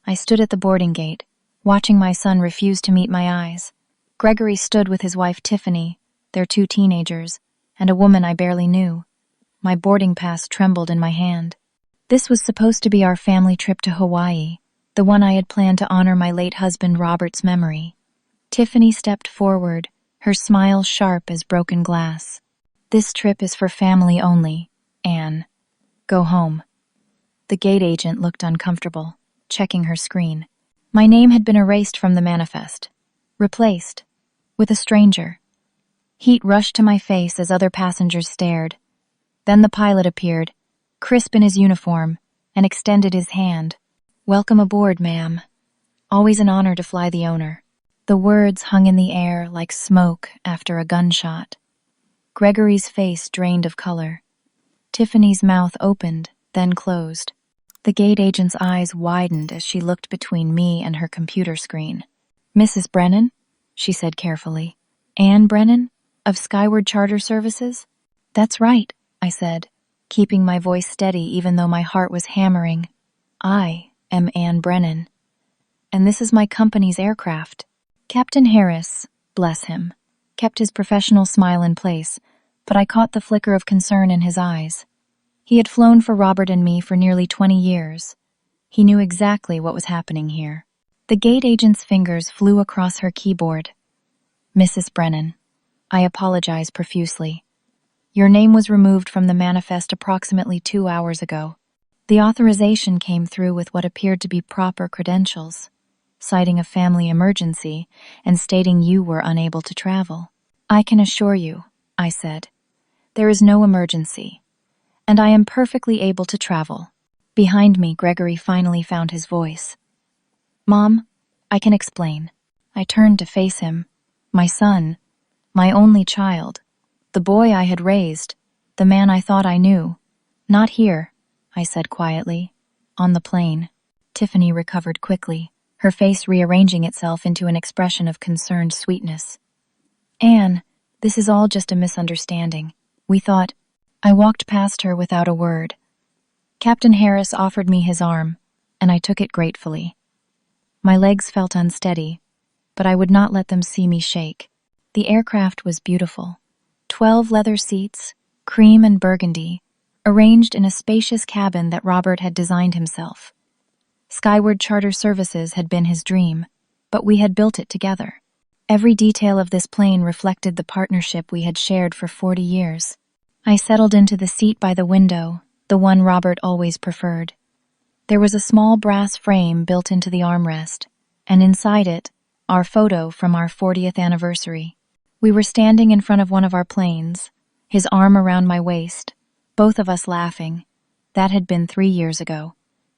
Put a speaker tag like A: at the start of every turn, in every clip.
A: I stood at the boarding gate, watching my son refuse to meet my eyes. Gregory stood with his wife Tiffany, their 2 teenagers, and a woman I barely knew. My boarding pass trembled in my hand. This was supposed to be our family trip to Hawaii, the one I had planned to honor my late husband Robert's memory. Tiffany stepped forward, her smile sharp as broken glass. "This trip is for family only, Anne. Go home." The gate agent looked uncomfortable, checking her screen. My name had been erased from the manifest, replaced with a stranger. Heat rushed to my face as other passengers stared. Then the pilot appeared, crisp in his uniform, and extended his hand. "Welcome aboard, ma'am. Always an honor to fly the owner." The words hung in the air like smoke after a gunshot. Gregory's face drained of color. Tiffany's mouth opened, then closed. The gate agent's eyes widened as she looked between me and her computer screen. "Mrs. Brennan?" she said carefully. "Anne Brennan? Of Skyward Charter Services?" "That's right," I said, keeping my voice steady even though my heart was hammering. "I am Anne Brennan. And this is my company's aircraft." Captain Harris, bless him, kept his professional smile in place, but I caught the flicker of concern in his eyes. He had flown for Robert and me for nearly 20 years. He knew exactly what was happening here. The gate agent's fingers flew across her keyboard. "Mrs. Brennan, I apologize profusely. Your name was removed from the manifest approximately 2 hours ago. The authorization came through with what appeared to be proper credentials, citing a family emergency and stating you were unable to travel." "I can assure you," I said, "there is no emergency, and I am perfectly able to travel." Behind me, Gregory finally found his voice. "Mom, I can explain." I turned to face him. My son, my only child, the boy I had raised, the man I thought I knew. "Not here," I said quietly. "On the plane." Tiffany recovered quickly, her face rearranging itself into an expression of concerned sweetness. "Anne, this is all just a misunderstanding. We thought—" I walked past her without a word. Captain Harris offered me his arm, and I took it gratefully. My legs felt unsteady, but I would not let them see me shake. The aircraft was beautiful. 12 leather seats, cream and burgundy, arranged in a spacious cabin that Robert had designed himself. Skyward Charter Services had been his dream, but we had built it together. Every detail of this plane reflected the partnership we had shared for 40 years. I settled into the seat by the window, the one Robert always preferred. There was a small brass frame built into the armrest, and inside it, our photo from our 40th anniversary. We were standing in front of one of our planes, his arm around my waist, both of us laughing. That had been 3 years ago,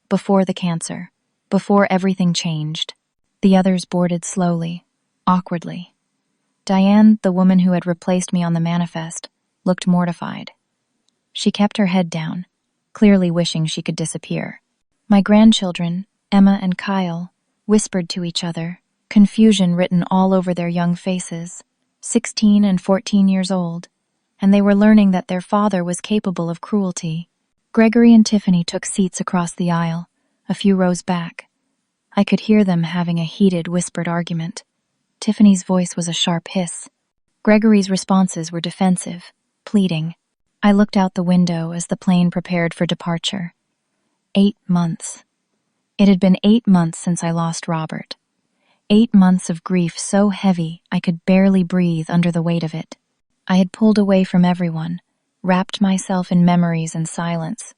A: before the cancer, before everything changed. The others boarded slowly, awkwardly. Diane, the woman who had replaced me on the manifest, looked mortified. She kept her head down, clearly wishing she could disappear. My grandchildren, Emma and Kyle, whispered to each other, confusion written all over their young faces, 16 and 14 years old, and they were learning that their father was capable of cruelty. Gregory and Tiffany took seats across the aisle, a few rows back. I could hear them having a heated, whispered argument. Tiffany's voice was a sharp hiss. Gregory's responses were defensive, pleading. I looked out the window as the plane prepared for departure. 8 months. It had been 8 months since I lost Robert. 8 months of grief so heavy I could barely breathe under the weight of it. I had pulled away from everyone, wrapped myself in memories and silence.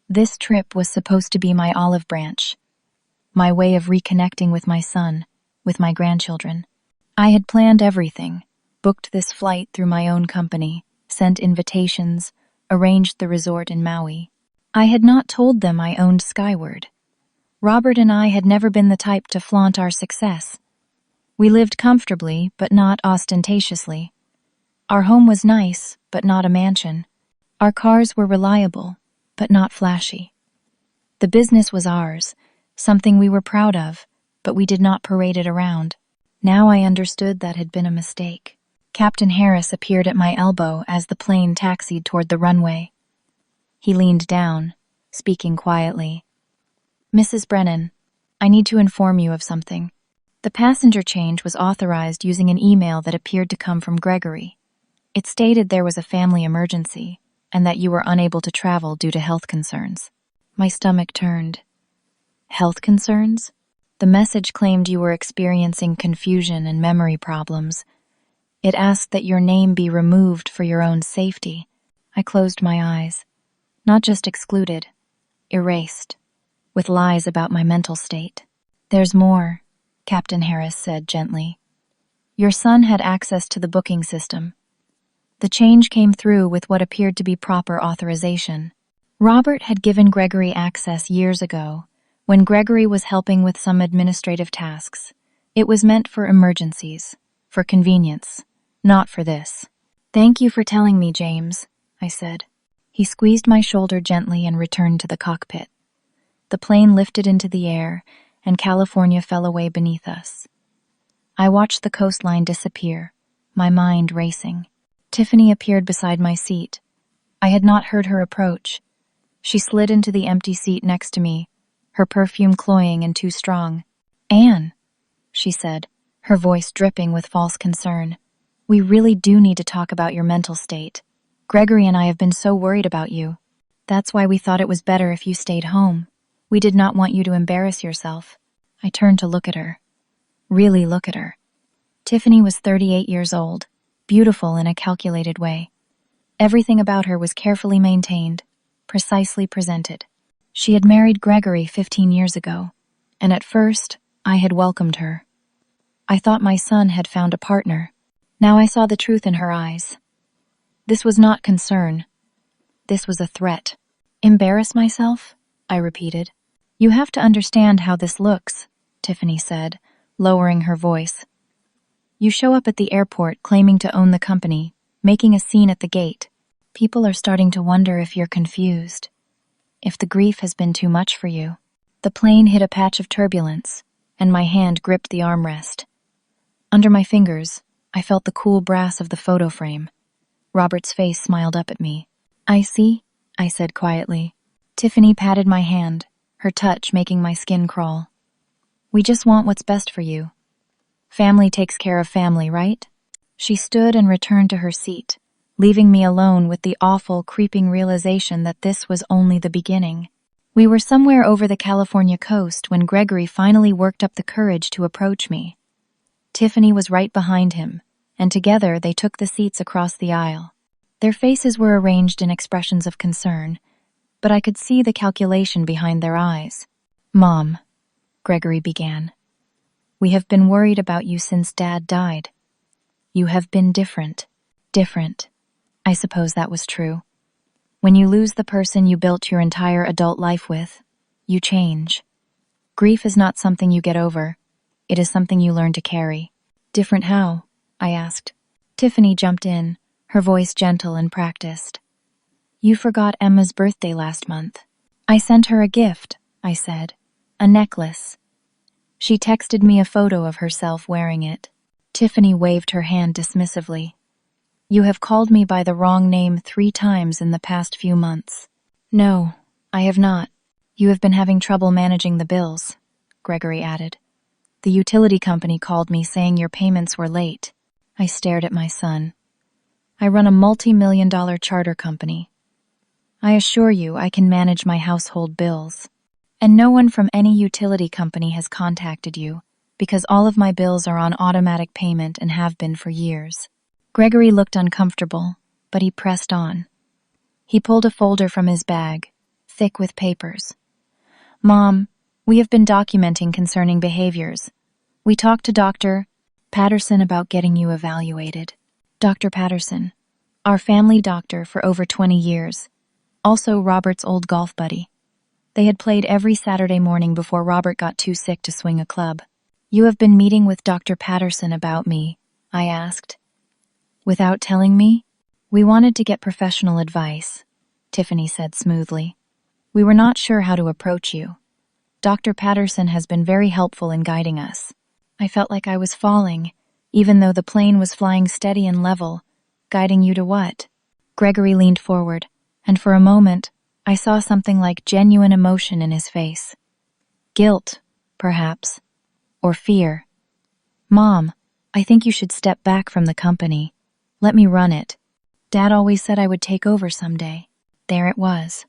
A: This trip was supposed to be my olive branch, my way of reconnecting with my son, with my grandchildren. I had planned everything, booked this flight through my own company, sent invitations, arranged the resort in Maui. I had not told them I owned Skyward. Robert and I had never been the type to flaunt our success. We lived comfortably, but not ostentatiously. Our home was nice, but not a mansion. Our cars were reliable, but not flashy. The business was ours, something we were proud of, but we did not parade it around. Now I understood that had been a mistake. Captain Harris appeared at my elbow as the plane taxied toward the runway. He leaned down, speaking quietly. "Mrs. Brennan, I need to inform you of something. The passenger change was authorized using an email that appeared to come from Gregory. It stated there was a family emergency and that you were unable to travel due to health concerns. My stomach turned. Health concerns? The message claimed you were experiencing confusion and memory problems. It asked that your name be removed for your own safety. I closed my eyes. Not just excluded, erased, with lies about my mental state. There's more, Captain Harris said gently. Your son had access to the booking system. The change came through with what appeared to be proper authorization. Robert had given Gregory access years ago, when Gregory was helping with some administrative tasks. It was meant for emergencies, for convenience, not for this. Thank you for telling me, James, I said. He squeezed my shoulder gently and returned to the cockpit. The plane lifted into the air, and California fell away beneath us. I watched the coastline disappear, my mind racing. Tiffany appeared beside my seat. I had not heard her approach. She slid into the empty seat next to me, her perfume cloying and too strong. Anne, she said, her voice dripping with false concern. We really do need to talk about your mental state. Gregory and I have been so worried about you. That's why we thought it was better if you stayed home. We did not want you to embarrass yourself. I turned to look at her. Really look at her. Tiffany was 38 years old, beautiful in a calculated way. Everything about her was carefully maintained, precisely presented. She had married Gregory 15 years ago, and at first, I had welcomed her. I thought my son had found a partner. Now I saw the truth in her eyes. This was not concern. This was a threat. Embarrass myself? I repeated. You have to understand how this looks, Tiffany said, lowering her voice. You show up at the airport claiming to own the company, making a scene at the gate. People are starting to wonder if you're confused, if the grief has been too much for you. The plane hit a patch of turbulence, and my hand gripped the armrest. Under my fingers, I felt the cool brass of the photo frame. Robert's face smiled up at me. I see, I said quietly. Tiffany patted my hand, her touch making my skin crawl. We just want what's best for you. Family takes care of family, right? She stood and returned to her seat, leaving me alone with the awful, creeping realization that this was only the beginning. We were somewhere over the California coast when Gregory finally worked up the courage to approach me. Tiffany was right behind him, and together they took the seats across the aisle. Their faces were arranged in expressions of concern, but I could see the calculation behind their eyes. Mom, Gregory began. We have been worried about you since Dad died. You have been different. Different. I suppose that was true. When you lose the person you built your entire adult life with, you change. Grief is not something you get over. It is something you learn to carry. Different how? I asked. Tiffany jumped in, her voice gentle and practiced. You forgot Emma's birthday last month. I sent her a gift, I said. A necklace. She texted me a photo of herself wearing it. Tiffany waved her hand dismissively. You have called me by the wrong name 3 times in the past few months. No, I have not. You have been having trouble managing the bills, Gregory added. The utility company called me saying your payments were late. I stared at my son. I run a multi-million-dollar charter company. I assure you I can manage my household bills. And no one from any utility company has contacted you, because all of my bills are on automatic payment and have been for years. Gregory looked uncomfortable, but he pressed on. He pulled a folder from his bag, thick with papers. Mom, we have been documenting concerning behaviors. We talked to Dr. Patterson about getting you evaluated. Dr. Patterson, our family doctor for over 20 years, also Robert's old golf buddy. They had played every Saturday morning before Robert got too sick to swing a club. You have been meeting with Dr. Patterson about me, I asked. Without telling me? We wanted to get professional advice, Tiffany said smoothly. We were not sure how to approach you. Dr. Patterson has been very helpful in guiding us. I felt like I was falling, even though the plane was flying steady and level. Guiding you to what? Gregory leaned forward, and for a moment, I saw something like genuine emotion in his face. Guilt, perhaps. Or fear. Mom, I think you should step back from the company. Let me run it. Dad always said I would take over someday. There it was.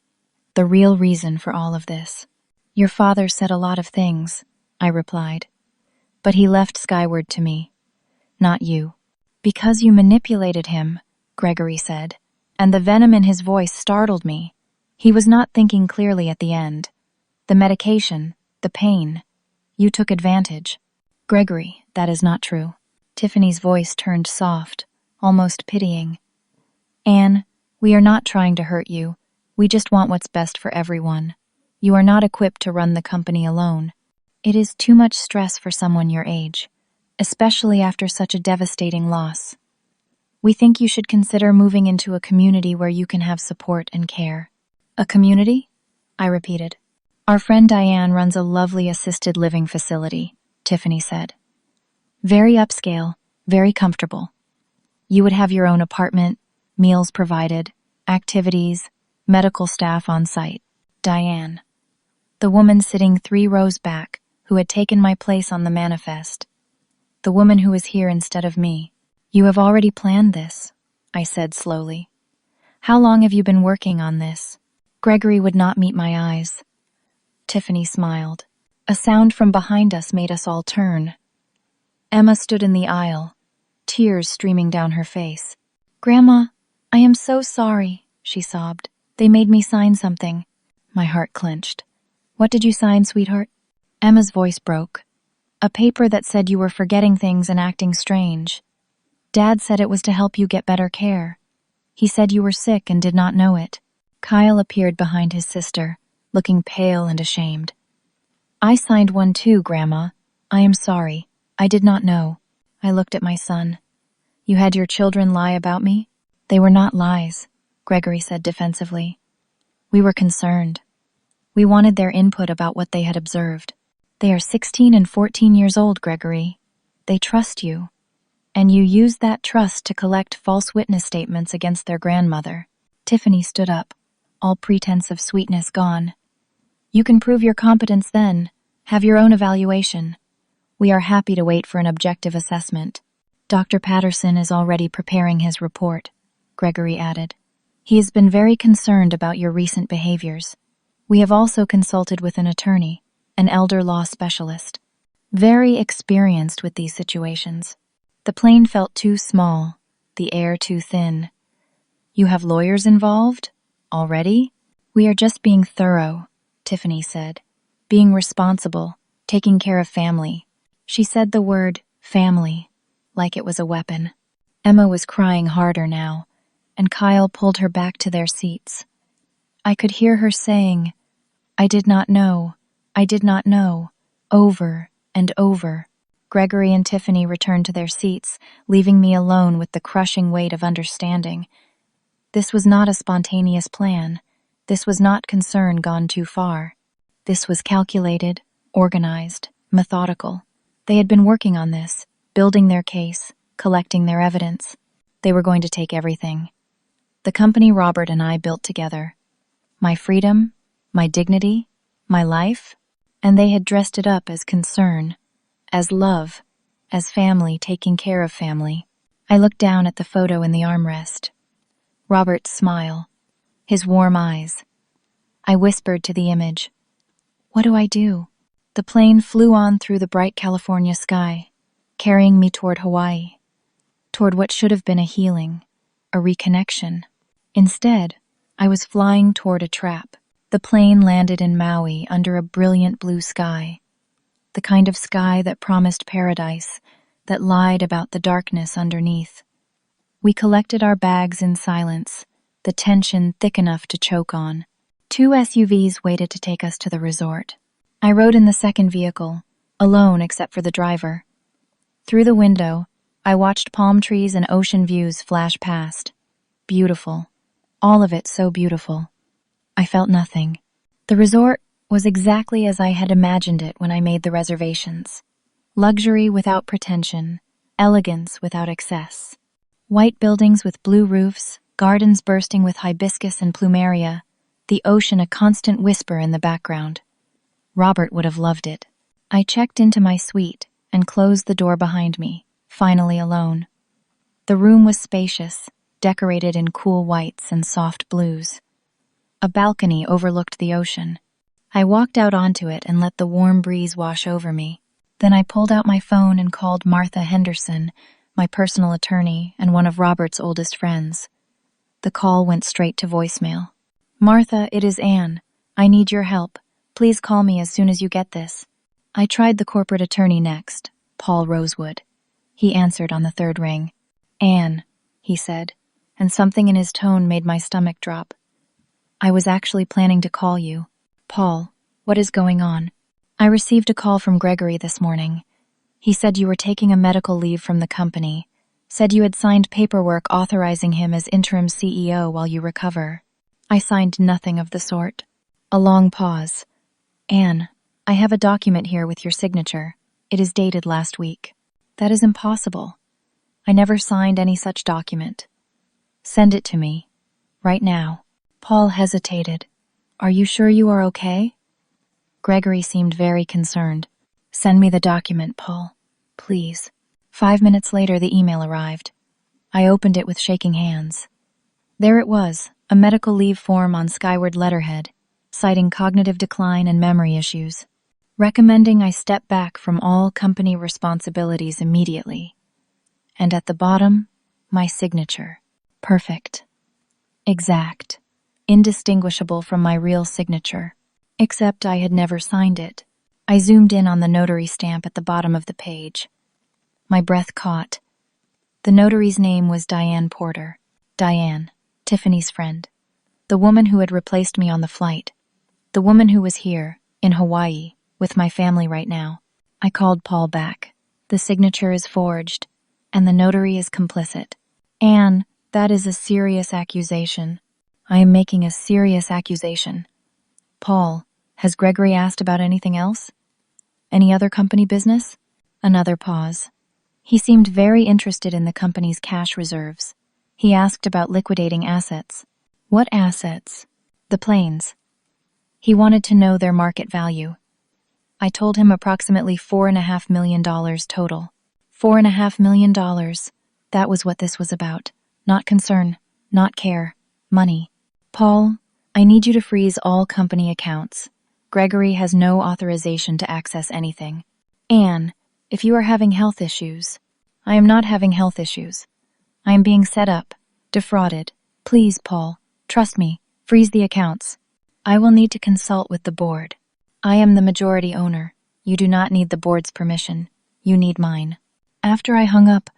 A: The real reason for all of this. Your father said a lot of things, I replied. But he left skyward to me. Not you. Because you manipulated him, Gregory said, and the venom in his voice startled me. He was not thinking clearly at the end. The medication, the pain. You took advantage. Gregory, that is not true. Tiffany's voice turned soft, almost pitying. Anne, we are not trying to hurt you. We just want what's best for everyone. You are not equipped to run the company alone. It is too much stress for someone your age, especially after such a devastating loss. We think you should consider moving into a community where you can have support and care. A community? I repeated. Our friend Diane runs a lovely assisted living facility, Tiffany said. Very upscale, very comfortable. You would have your own apartment, meals provided, activities, medical staff on site. Diane. The woman sitting 3 rows back, who had taken my place on the manifest. The woman who is here instead of me. You have already planned this, I said slowly. How long have you been working on this? Gregory would not meet my eyes. Tiffany smiled. A sound from behind us made us all turn. Emma stood in the aisle, tears streaming down her face. Grandma, I am so sorry, she sobbed. They made me sign something. My heart clenched. What did you sign, sweetheart? Emma's voice broke. A paper that said you were forgetting things and acting strange. Dad said it was to help you get better care. He said you were sick and did not know it. Kyle appeared behind his sister, looking pale and ashamed. I signed one too, Grandma. I am sorry. I did not know. I looked at my son. You had your children lie about me? They were not lies, Gregory said defensively. We were concerned. We wanted their input about what they had observed. They are 16 and 14 years old, Gregory. They trust you. And you used that trust to collect false witness statements against their grandmother. Tiffany stood up, all pretense of sweetness gone. You can prove your competence then. Have your own evaluation. We are happy to wait for an objective assessment. Dr. Patterson is already preparing his report, Gregory added. He has been very concerned about your recent behaviors. We have also consulted with an attorney, an elder law specialist, very experienced with these situations. The plane felt too small, the air too thin. You have lawyers involved? Already? We are just being thorough, Tiffany said. Being responsible, taking care of family. She said the word family, like it was a weapon. Emma was crying harder now, and Kyle pulled her back to their seats. I could hear her saying, I did not know, over and over. Gregory and Tiffany returned to their seats, leaving me alone with the crushing weight of understanding. This was not a spontaneous plan. This was not concern gone too far. This was calculated, organized, methodical. They had been working on this, building their case, collecting their evidence. They were going to take everything. The company Robert and I built together. My freedom, my dignity, my life, and they had dressed it up as concern, as love, as family taking care of family. I looked down at the photo in the armrest. Robert's smile, his warm eyes. I whispered to the image, What do I do? The plane flew on through the bright California sky, carrying me toward Hawaii, toward what should have been a healing, a reconnection. Instead, I was flying toward a trap. The plane landed in Maui under a brilliant blue sky, the kind of sky that promised paradise, that lied about the darkness underneath. We collected our bags in silence, the tension thick enough to choke on. 2 SUVs waited to take us to the resort. I rode in the second vehicle, alone except for the driver. Through the window, I watched palm trees and ocean views flash past. Beautiful. All of it so beautiful. I felt nothing. The resort was exactly as I had imagined it when I made the reservations. Luxury without pretension, elegance without excess. White buildings with blue roofs, gardens bursting with hibiscus and plumeria, the ocean a constant whisper in the background. Robert would have loved it. I checked into my suite and closed the door behind me, finally alone. The room was spacious, decorated in cool whites and soft blues. A balcony overlooked the ocean. I walked out onto it and let the warm breeze wash over me. Then I pulled out my phone and called Martha Henderson, my personal attorney and one of Robert's oldest friends. The call went straight to voicemail. "Martha, it is Anne. I need your help. Please call me as soon as you get this." I tried the corporate attorney next, Paul Rosewood. He answered on the third ring. "Anne," he said, and something in his tone made my stomach drop. "I was actually planning to call you. Paul, what is going on? I received a call from Gregory this morning. He said you were taking a medical leave from the company, said you had signed paperwork authorizing him as interim CEO while you recover." I signed nothing of the sort. A long pause. "Anne, I have a document here with your signature. It is dated last week." "That is impossible. I never signed any such document." "Send it to me. Right now." Paul hesitated. "Are you sure you are okay?" Gregory seemed very concerned. "Send me the document, Paul. Please." 5 minutes later, the email arrived. I opened it with shaking hands. There it was, a medical leave form on skyward letterhead, citing cognitive decline and memory issues, recommending I step back from all company responsibilities immediately. And at the bottom, my signature. Perfect. Exact. Indistinguishable from my real signature. Except I had never signed it. I zoomed in on the notary stamp at the bottom of the page. My breath caught. The notary's name was Diane Porter. Diane, Tiffany's friend. The woman who had replaced me on the flight. The woman who was here, in Hawaii, with my family right now. I called Paul back. "The signature is forged, and the notary is complicit." "Anne, that is a serious accusation." "I am making a serious accusation." "Paul, has Gregory asked about anything else? Any other company business?" Another pause. "He seemed very interested in the company's cash reserves. He asked about liquidating assets." "What assets?" "The planes. He wanted to know their market value." I told him approximately $4.5 million total. $4.5 million. That was what this was about. Not concern, not care, money. "Paul, I need you to freeze all company accounts. Gregory has no authorization to access anything." "Anne, if you are having health issues..." "I am not having health issues. I am being set up, defrauded. Please, Paul, trust me, freeze the accounts." "I will need to consult with the board. I am the majority owner. You do not need the board's permission. You need mine." After I hung up,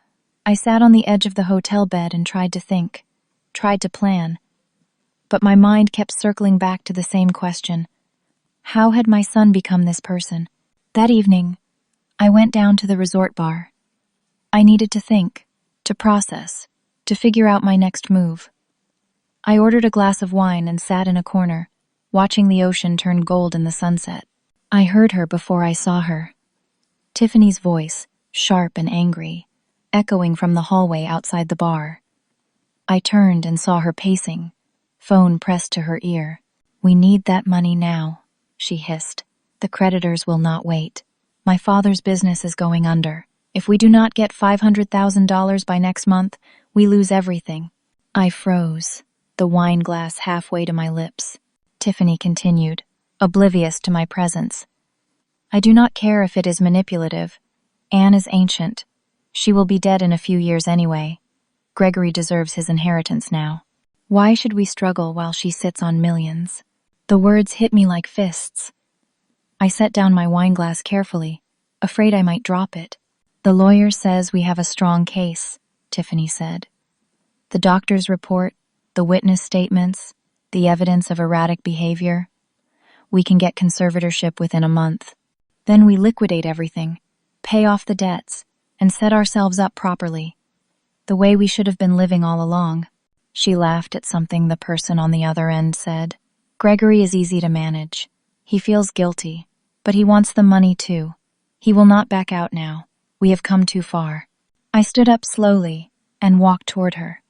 A: I sat on the edge of the hotel bed and tried to think, tried to plan. But my mind kept circling back to the same question. How had my son become this person? That evening, I went down to the resort bar. I needed to think, to process, to figure out my next move. I ordered a glass of wine and sat in a corner, watching the ocean turn gold in the sunset. I heard her before I saw her. Tiffany's voice, sharp and angry, echoing from the hallway outside the bar. I turned and saw her pacing, phone pressed to her ear. "We need that money now," she hissed. "The creditors will not wait. My father's business is going under. If we do not get $500,000 by next month, we lose everything." I froze, the wine glass halfway to my lips. Tiffany continued, oblivious to my presence. "I do not care if it is manipulative. Anne is ancient. She will be dead in a few years anyway. Gregory deserves his inheritance now. Why should we struggle while she sits on millions?" The words hit me like fists. I set down my wine glass carefully, afraid I might drop it. "The lawyer says we have a strong case," Tiffany said. "The doctor's report, the witness statements, the evidence of erratic behavior. We can get conservatorship within a month. Then we liquidate everything, pay off the debts, and set ourselves up properly. The way we should have been living all along." She laughed at something the person on the other end said. "Gregory is easy to manage. He feels guilty, but he wants the money too. He will not back out now. We have come too far." I stood up slowly and walked toward her.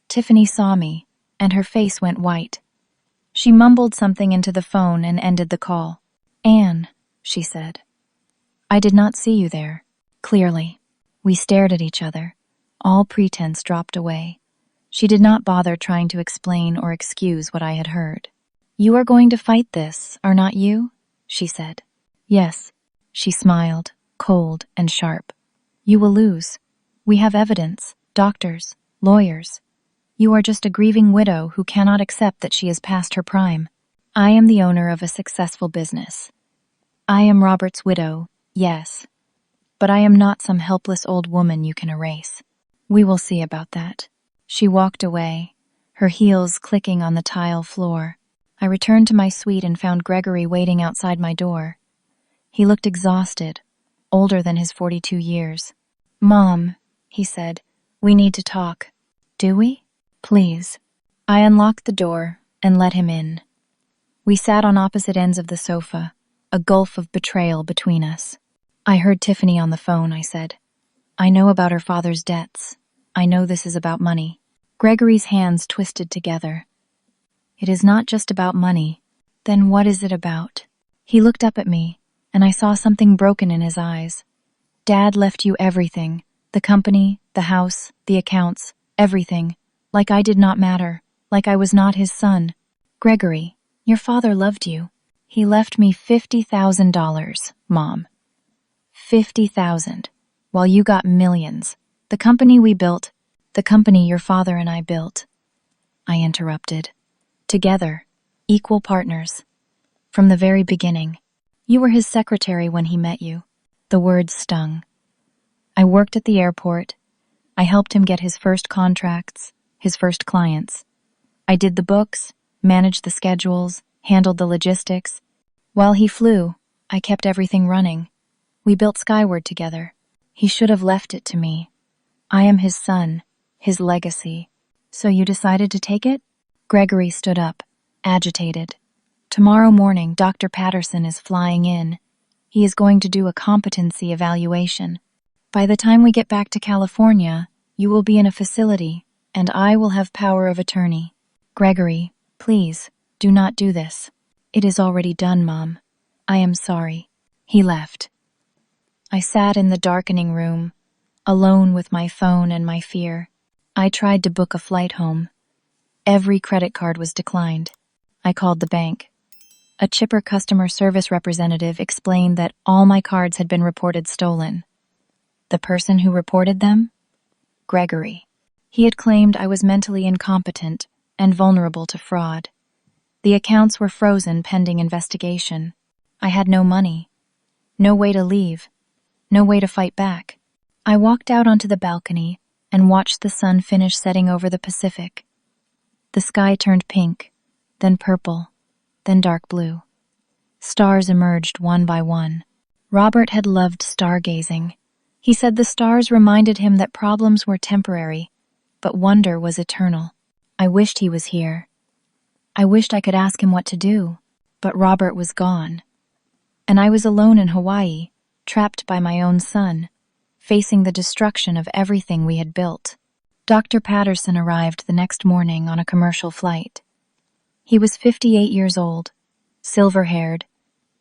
A: Tiffany saw me, and her face went white. She mumbled something into the phone and ended the call. "Anne," she said, I did not see you there. Clearly. We stared at each other. All pretense dropped away. She did not bother trying to explain or excuse what I had heard. You are going to fight this, are not you? She said. Yes. She smiled, cold and sharp. You will lose. We have evidence, doctors, lawyers. You are just a grieving widow who cannot accept that she is past her prime. I am the owner of a successful business. I am Robert's widow, yes. But I am not some helpless old woman you can erase. We will see about that. She walked away, her heels clicking on the tile floor. I returned to my suite and found Gregory waiting outside my door. He looked exhausted, older than his 42 years. Mom, he said, we need to talk. Do we? Please. I unlocked the door and let him in. We sat on opposite ends of the sofa, a gulf of betrayal between us. I heard Tiffany on the phone, I said. I know about her father's debts. I know this is about money. Gregory's hands twisted together. It is not just about money. Then what is it about? He looked up at me, and I saw something broken in his eyes. Dad left you everything. The company, the house, the accounts, everything. Like I did not matter. Like I was not his son. Gregory, your father loved you. He left me $50,000, Mom. 50,000. While you got millions. The company we built, the company your father and I built. I interrupted. Together, equal partners. From the very beginning. You were his secretary when he met you. The words stung. I worked at the airport. I helped him get his first contracts, his first clients. I did the books, managed the schedules, handled the logistics. While he flew, I kept everything running. We built Skyward together. He should have left it to me. I am his son, his legacy. So you decided to take it? Gregory stood up, agitated. Tomorrow morning, Dr. Patterson is flying in. He is going to do a competency evaluation. By the time we get back to California, you will be in a facility, and I will have power of attorney. Gregory, please, do not do this. It is already done, Mom. I am sorry. He left. I sat in the darkening room, alone with my phone and my fear. I tried to book a flight home. Every credit card was declined. I called the bank. A chipper customer service representative explained that all my cards had been reported stolen. The person who reported them? Gregory. He had claimed I was mentally incompetent and vulnerable to fraud. The accounts were frozen pending investigation. I had no money, no way to leave, no way to fight back. I walked out onto the balcony and watched the sun finish setting over the Pacific. The sky turned pink, then purple, then dark blue. Stars emerged one by one. Robert had loved stargazing. He said the stars reminded him that problems were temporary, but wonder was eternal. I wished he was here. I wished I could ask him what to do, but Robert was gone. And I was alone in Hawaii, trapped by my own son, facing the destruction of everything we had built. Dr. Patterson arrived the next morning on a commercial flight. He was 58 years old, silver-haired,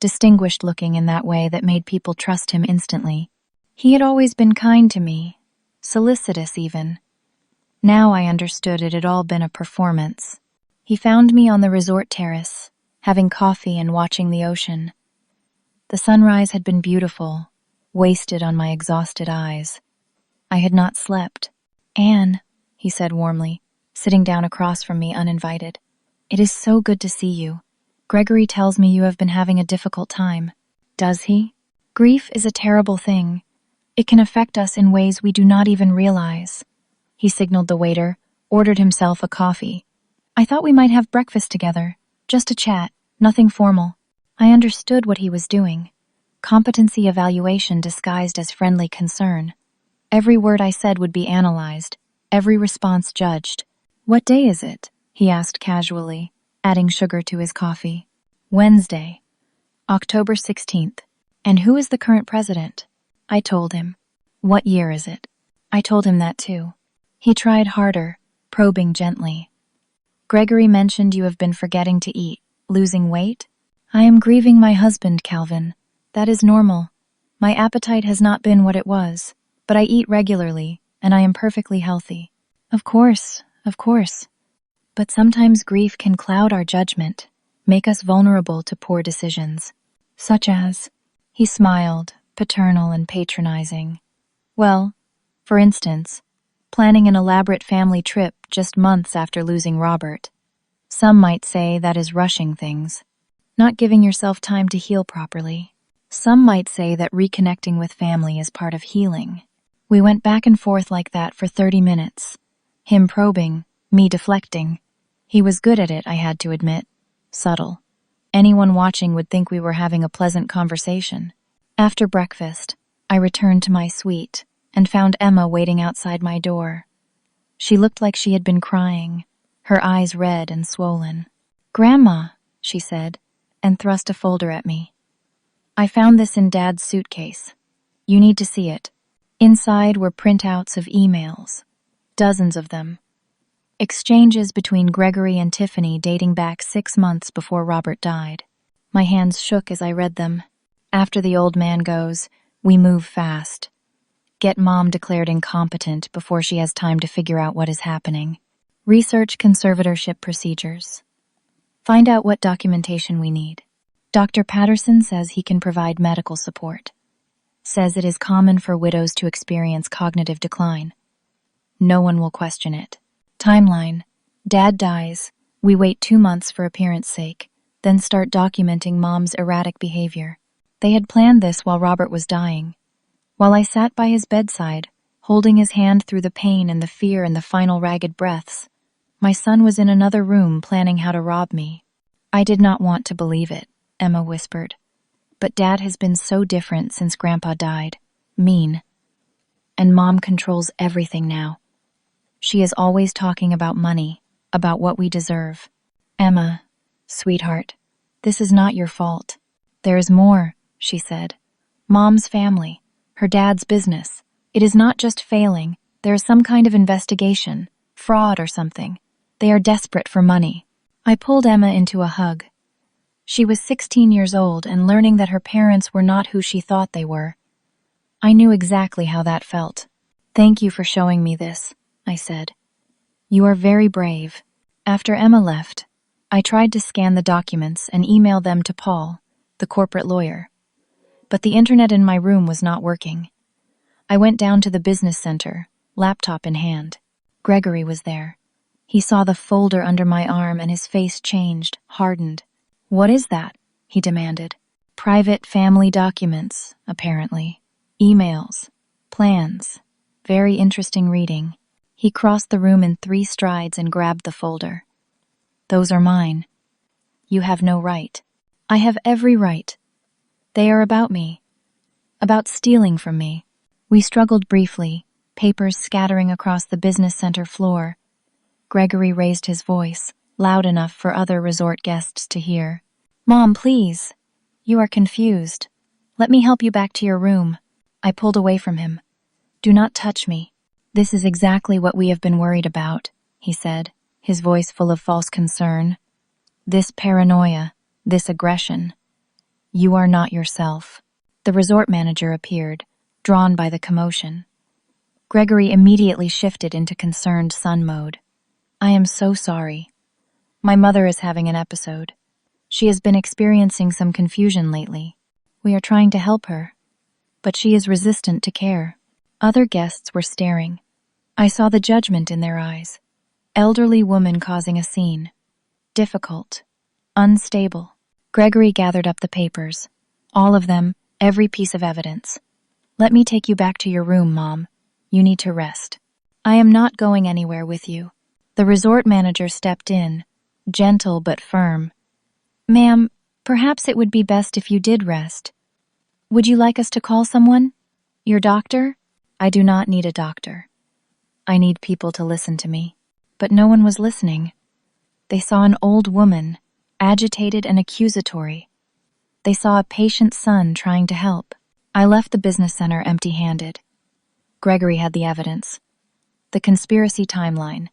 A: distinguished-looking in that way that made people trust him instantly. He had always been kind to me, solicitous even. Now I understood it had all been a performance. He found me on the resort terrace, having coffee and watching the ocean. The sunrise had been beautiful, wasted on my exhausted eyes. I had not slept. Anne, he said warmly, sitting down across from me uninvited. It is so good to see you. Gregory tells me you have been having a difficult time. Does he? Grief is a terrible thing. It can affect us in ways we do not even realize. He signaled the waiter, ordered himself a coffee. I thought we might have breakfast together. Just a chat, nothing formal. I understood what he was doing. Competency evaluation disguised as friendly concern. Every word I said would be analyzed, every response judged. What day is it? He asked casually, adding sugar to his coffee. Wednesday, October 16th. And who is the current president? I told him. What year is it? I told him that too. He tried harder, probing gently. Gregory mentioned you have been forgetting to eat, losing weight. I am grieving my husband, Calvin. That is normal. My appetite has not been what it was, but I eat regularly, and I am perfectly healthy. Of course. But sometimes grief can cloud our judgment, make us vulnerable to poor decisions. Such as, he smiled, paternal and patronizing. Well, for instance, planning an elaborate family trip just months after losing Robert. Some might say that is rushing things, not giving yourself time to heal properly. Some might say that reconnecting with family is part of healing. We went back and forth like that for 30 minutes. Him probing, me deflecting. He was good at it, I had to admit. Subtle. Anyone watching would think we were having a pleasant conversation. After breakfast, I returned to my suite and found Emma waiting outside my door. She looked like she had been crying, her eyes red and swollen. "Grandma," she said, and thrust a folder at me. "I found this in Dad's suitcase. You need to see it." Inside were printouts of emails, dozens of them. Exchanges between Gregory and Tiffany dating back 6 months before Robert died. My hands shook as I read them. After the old man goes, we move fast. Get Mom declared incompetent before she has time to figure out what is happening. Research conservatorship procedures. Find out what documentation we need. Dr. Patterson says he can provide medical support. Says it is common for widows to experience cognitive decline. No one will question it. Timeline. Dad dies. We wait 2 months for appearance sake, then start documenting Mom's erratic behavior. They had planned this while Robert was dying. While I sat by his bedside, holding his hand through the pain and the fear and the final ragged breaths, my son was in another room planning how to rob me. "I did not want to believe it," Emma whispered. "But Dad has been so different since Grandpa died. Mean. And Mom controls everything now. She is always talking about money, about what we deserve. Emma, sweetheart, this is not your fault. There is more," she said. "Mom's family, her dad's business. It is not just failing. There is some kind of investigation, fraud or something. They are desperate for money." I pulled Emma into a hug. She was 16 years old and learning that her parents were not who she thought they were. I knew exactly how that felt. "Thank you for showing me this," I said. "You are very brave." After Emma left, I tried to scan the documents and email them to Paul, the corporate lawyer. But the internet in my room was not working. I went down to the business center, laptop in hand. Gregory was there. He saw the folder under my arm and his face changed, hardened. "What is that?" he demanded. "Private family documents, apparently. Emails. Plans. Very interesting reading." He crossed the room in 3 strides and grabbed the folder. "Those are mine. You have no right." "I have every right. They are about me. About stealing from me." We struggled briefly, papers scattering across the business center floor. Gregory raised his voice, loud enough for other resort guests to hear. "Mom, please. You are confused. Let me help you back to your room." I pulled away from him. "Do not touch me. This is exactly what we have been worried about," he said, his voice full of false concern. "This paranoia, this aggression. You are not yourself." The resort manager appeared, drawn by the commotion. Gregory immediately shifted into concerned son mode. "I am so sorry. My mother is having an episode. She has been experiencing some confusion lately. We are trying to help her, but she is resistant to care." Other guests were staring. I saw the judgment in their eyes. Elderly woman causing a scene. Difficult. Unstable. Gregory gathered up the papers. All of them, every piece of evidence. "Let me take you back to your room, Mom. You need to rest." "I am not going anywhere with you." The resort manager stepped in, gentle but firm. "Ma'am, perhaps it would be best if you did rest. Would you like us to call someone? Your doctor?" "I do not need a doctor. I need people to listen to me." But no one was listening. They saw an old woman, agitated and accusatory. They saw a patient son trying to help. I left the business center empty-handed. Gregory had the evidence. The conspiracy timeline.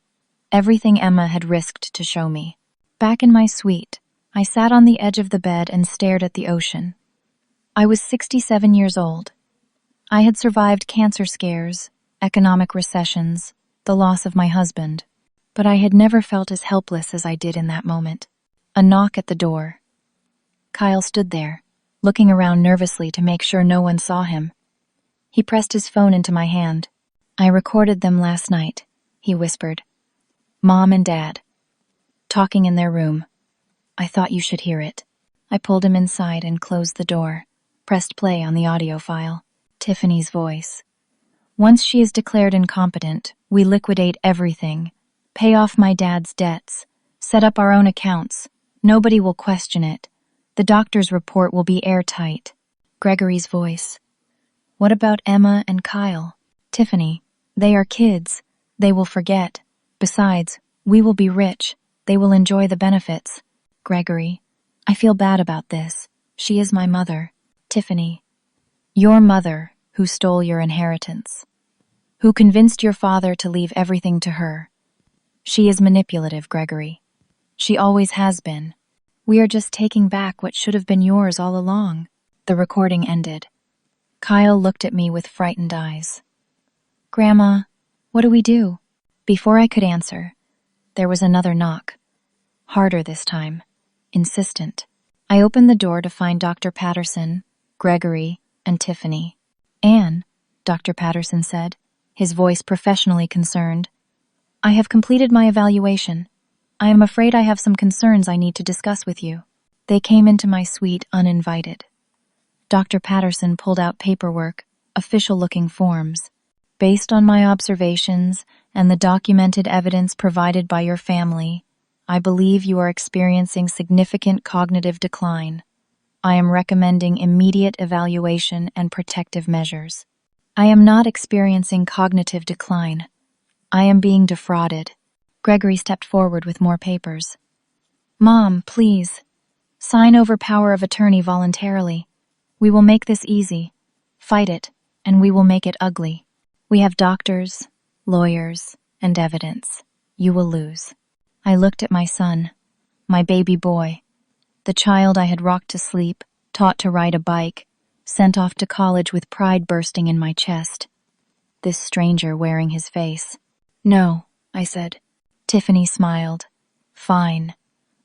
A: Everything Emma had risked to show me. Back in my suite, I sat on the edge of the bed and stared at the ocean. I was 67 years old. I had survived cancer scares, economic recessions, the loss of my husband, but I had never felt as helpless as I did in that moment. A knock at the door. Kyle stood there, looking around nervously to make sure no one saw him. He pressed his phone into my hand. "I recorded them last night," he whispered. "Mom and Dad, talking in their room. I thought you should hear it." I pulled him inside and closed the door, pressed play on the audio file. Tiffany's voice. "Once she is declared incompetent, we liquidate everything, pay off my dad's debts, set up our own accounts. Nobody will question it. The doctor's report will be airtight." Gregory's voice. "What about Emma and Kyle?" "Tiffany, they are kids. They will forget. Besides, we will be rich. They will enjoy the benefits." Gregory. "I feel bad about this. She is my mother." Tiffany. "Your mother, who stole your inheritance. Who convinced your father to leave everything to her. She is manipulative, Gregory. She always has been. We are just taking back what should have been yours all along." The recording ended. Kyle looked at me with frightened eyes. "Grandma, what do we do?" Before I could answer, there was another knock. Harder this time. Insistent. I opened the door to find Dr. Patterson, Gregory, and Tiffany. "Anne," Dr. Patterson said, his voice professionally concerned, "I have completed my evaluation. I am afraid I have some concerns I need to discuss with you." They came into my suite uninvited. Dr. Patterson pulled out paperwork, official-looking forms. "Based on my observations and the documented evidence provided by your family, I believe you are experiencing significant cognitive decline. I am recommending immediate evaluation and protective measures." "I am not experiencing cognitive decline. I am being defrauded." Gregory stepped forward with more papers. "Mom, please. Sign over power of attorney voluntarily. We will make this easy. Fight it, and we will make it ugly. We have doctors, lawyers, and evidence. You will lose." I looked at my son, my baby boy, the child I had rocked to sleep, taught to ride a bike, sent off to college with pride bursting in my chest. This stranger wearing his face. "No," I said. Tiffany smiled. "Fine.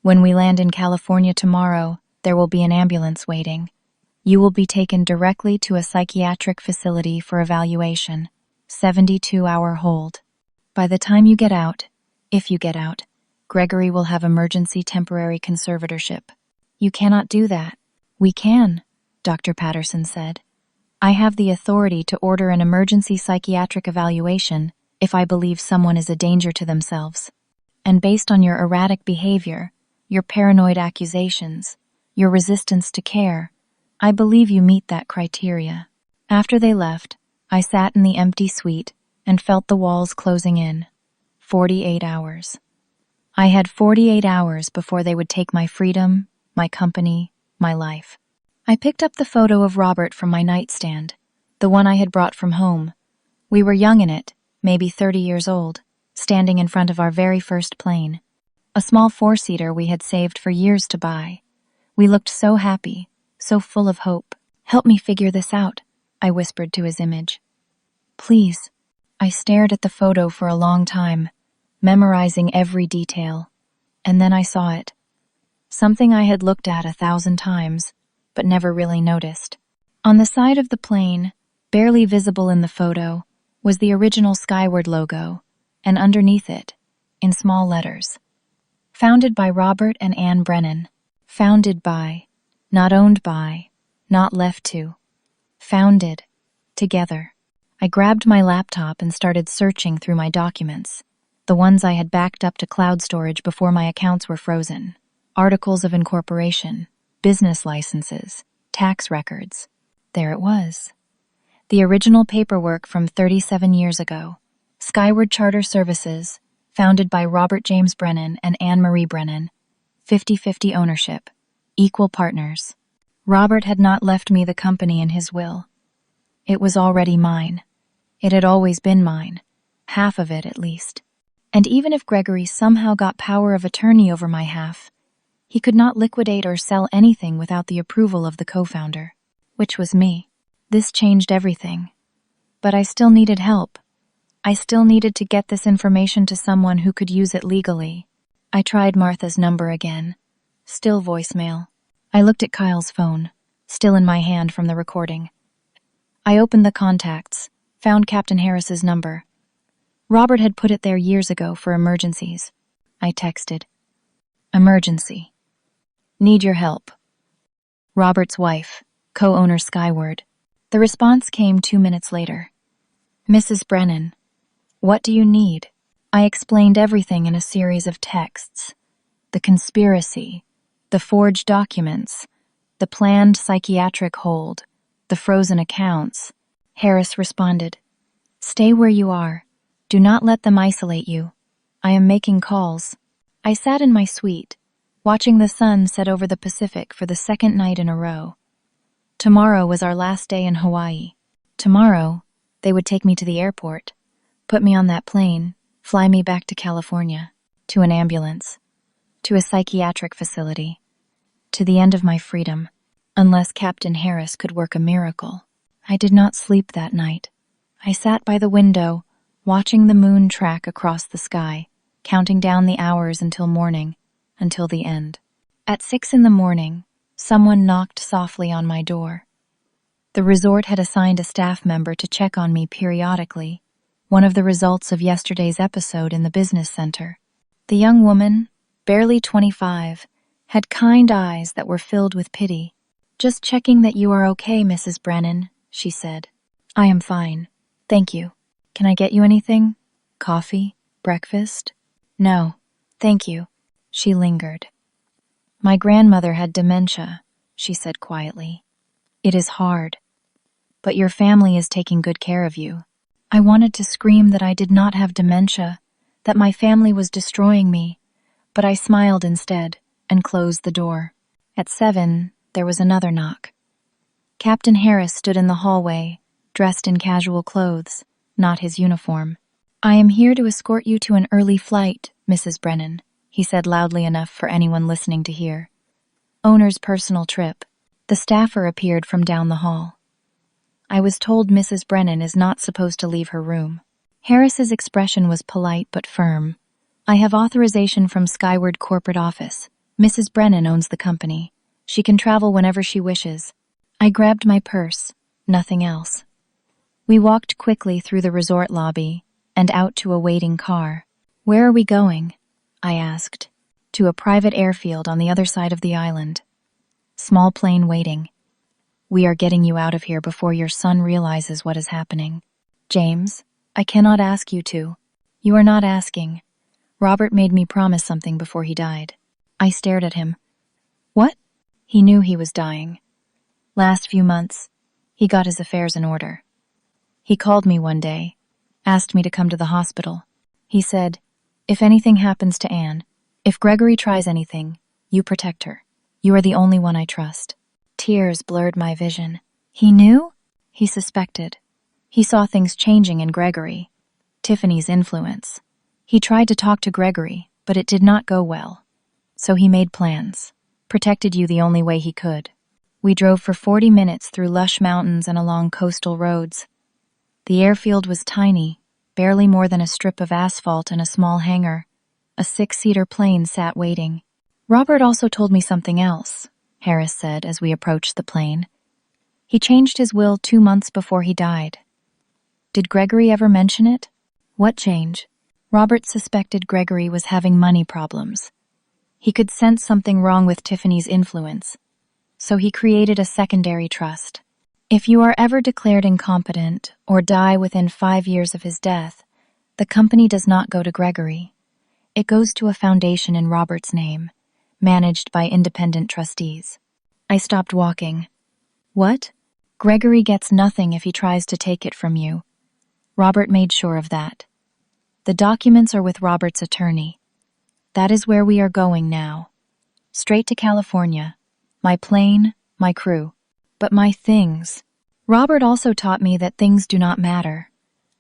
A: When we land in California tomorrow, there will be an ambulance waiting. You will be taken directly to a psychiatric facility for evaluation. 72-hour hold. By the time you get out, if you get out, Gregory will have emergency temporary conservatorship." "You cannot do that." "We can," Dr. Patterson said. "I have the authority to order an emergency psychiatric evaluation if I believe someone is a danger to themselves. And based on your erratic behavior, your paranoid accusations, your resistance to care, I believe you meet that criteria." After they left, I sat in the empty suite and felt the walls closing in. 48 hours. I had 48 hours before they would take my freedom, my company, my life. I picked up the photo of Robert from my nightstand, the one I had brought from home. We were young in it, maybe 30 years old, standing in front of our very first plane. A small four-seater we had saved for years to buy. We looked so happy, so full of hope. "Help me figure this out," I whispered to his image. "Please." I stared at the photo for a long time, memorizing every detail, and then I saw it. Something I had looked at 1,000 times, but never really noticed. On the side of the plane, barely visible in the photo, was the original Skyward logo, and underneath it, in small letters, "Founded by Robert and Anne Brennan." Founded by, not owned by, not left to. Founded, together. I grabbed my laptop and started searching through my documents, the ones I had backed up to cloud storage before my accounts were frozen. Articles of incorporation, business licenses, tax records. There it was. The original paperwork from 37 years ago. Skyward Charter Services, founded by Robert James Brennan and Anne Marie Brennan. 50-50 ownership. Equal partners. Robert had not left me the company in his will. It was already mine. It had always been mine. Half of it, at least. And even if Gregory somehow got power of attorney over my half, he could not liquidate or sell anything without the approval of the co-founder. which was me. This changed everything. But I still needed help. I still needed to get this information to someone who could use it legally. I tried Martha's number again. Still voicemail. I looked at Kyle's phone, still in my hand from the recording. I opened the contacts, found Captain Harris's number. Robert had put it there years ago for emergencies. I texted. Emergency. Need your help. Robert's wife, co-owner Skyward. The response came 2 minutes later. Mrs. Brennan, what do you need? I explained everything in a series of texts. The conspiracy, the forged documents, the planned psychiatric hold, the frozen accounts. Harris responded, Stay where you are. Do not let them isolate you. I am making calls. I sat in my suite, watching the sun set over the Pacific for the second night in a row. Tomorrow was our last day in Hawaii. Tomorrow, they would take me to the airport, put me on that plane, fly me back to California, to an ambulance, to a psychiatric facility, to the end of my freedom, unless Captain Harris could work a miracle. I did not sleep that night. I sat by the window, watching the moon track across the sky, counting down the hours until morning, until the end. At 6 a.m, someone knocked softly on my door. The resort had assigned a staff member to check on me periodically, one of the results of yesterday's episode in the business center. The young woman, barely 25, had kind eyes that were filled with pity. Just checking that you are okay, Mrs. Brennan, she said. I am fine. Thank you. Can I get you anything? Coffee? Breakfast? No, thank you. She lingered. My grandmother had dementia, she said quietly. It is hard. But your family is taking good care of you. I wanted to scream that I did not have dementia, that my family was destroying me, but I smiled instead and closed the door. At 7, there was another knock. Captain Harris stood in the hallway, dressed in casual clothes, not his uniform. I am here to escort you to an early flight, Mrs. Brennan, he said loudly enough for anyone listening to hear. Owner's personal trip. The staffer appeared from down the hall. I was told Mrs. Brennan is not supposed to leave her room. Harris's expression was polite but firm. I have authorization from Skyward Corporate Office. Mrs. Brennan owns the company. She can travel whenever she wishes. I grabbed my purse, nothing else. We walked quickly through the resort lobby and out to a waiting car. Where are we going? I asked. To a private airfield on the other side of the island. Small plane waiting. We are getting you out of here before your son realizes what is happening. James, I cannot ask you to. You are not asking. Robert made me promise something before he died. I stared at him. What? He knew he was dying. Last few months, he got his affairs in order. He called me one day, asked me to come to the hospital. He said, if anything happens to Anne, if Gregory tries anything, you protect her. You are the only one I trust. Tears blurred my vision. He knew? He suspected. He saw things changing in Gregory. Tiffany's influence. He tried to talk to Gregory, but it did not go well. So he made plans. Protected you the only way he could. We drove for 40 minutes through lush mountains and along coastal roads. The airfield was tiny, barely more than a strip of asphalt and a small hangar. A 6-seater plane sat waiting. Robert also told me something else, Harris said as we approached the plane. He changed his will 2 months before he died. Did Gregory ever mention it? What change? Robert suspected Gregory was having money problems. He could sense something wrong with Tiffany's influence, so he created a secondary trust. If you are ever declared incompetent or die within 5 years of his death, the company does not go to Gregory. It goes to a foundation in Robert's name, managed by independent trustees. I stopped walking. What? Gregory gets nothing if he tries to take it from you. Robert made sure of that. The documents are with Robert's attorney. That is where we are going now. Straight to California. My plane, my crew. But my things. Robert also taught me that things do not matter.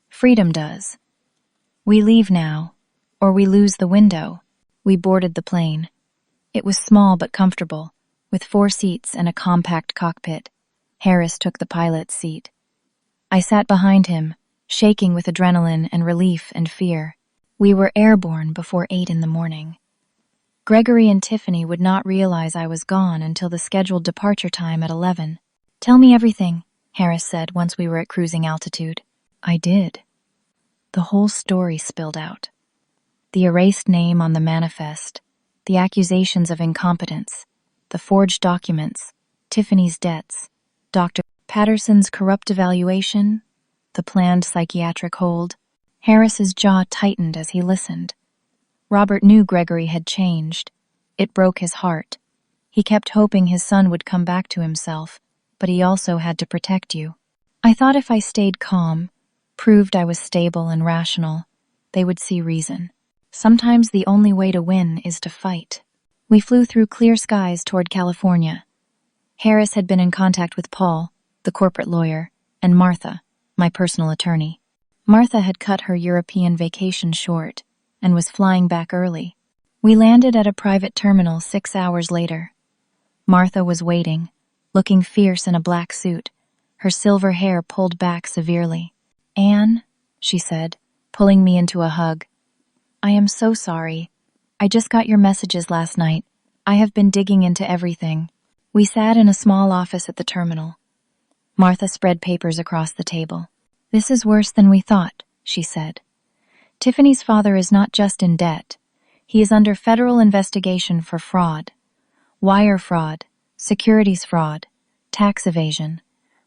A: Freedom does. We leave now, or we lose the window. We boarded the plane. It was small but comfortable, with 4 seats and a compact cockpit. Harris took the pilot's seat. I sat behind him, shaking with adrenaline and relief and fear. We were airborne before 8 in the morning. Gregory and Tiffany would not realize I was gone until the scheduled departure time at 11. "Tell me everything," Harris said once we were at cruising altitude. I did. The whole story spilled out. The erased name on the manifest, the accusations of incompetence, the forged documents, Tiffany's debts, Dr. Patterson's corrupt evaluation, the planned psychiatric hold. Harris's jaw tightened as he listened. Robert knew Gregory had changed. It broke his heart. He kept hoping his son would come back to himself, but he also had to protect you. I thought if I stayed calm, proved I was stable and rational, they would see reason. Sometimes the only way to win is to fight. We flew through clear skies toward California. Harris had been in contact with Paul, the corporate lawyer, and Martha, my personal attorney. Martha had cut her European vacation short and was flying back early. We landed at a private terminal 6 hours later. Martha was waiting, looking fierce in a black suit, her silver hair pulled back severely. "Anne," she said, pulling me into a hug. "I am so sorry. I just got your messages last night. I have been digging into everything." We sat in a small office at the terminal. Martha spread papers across the table. "This is worse than we thought," she said. "Tiffany's father is not just in debt. He is under federal investigation for fraud. Wire fraud, securities fraud, tax evasion,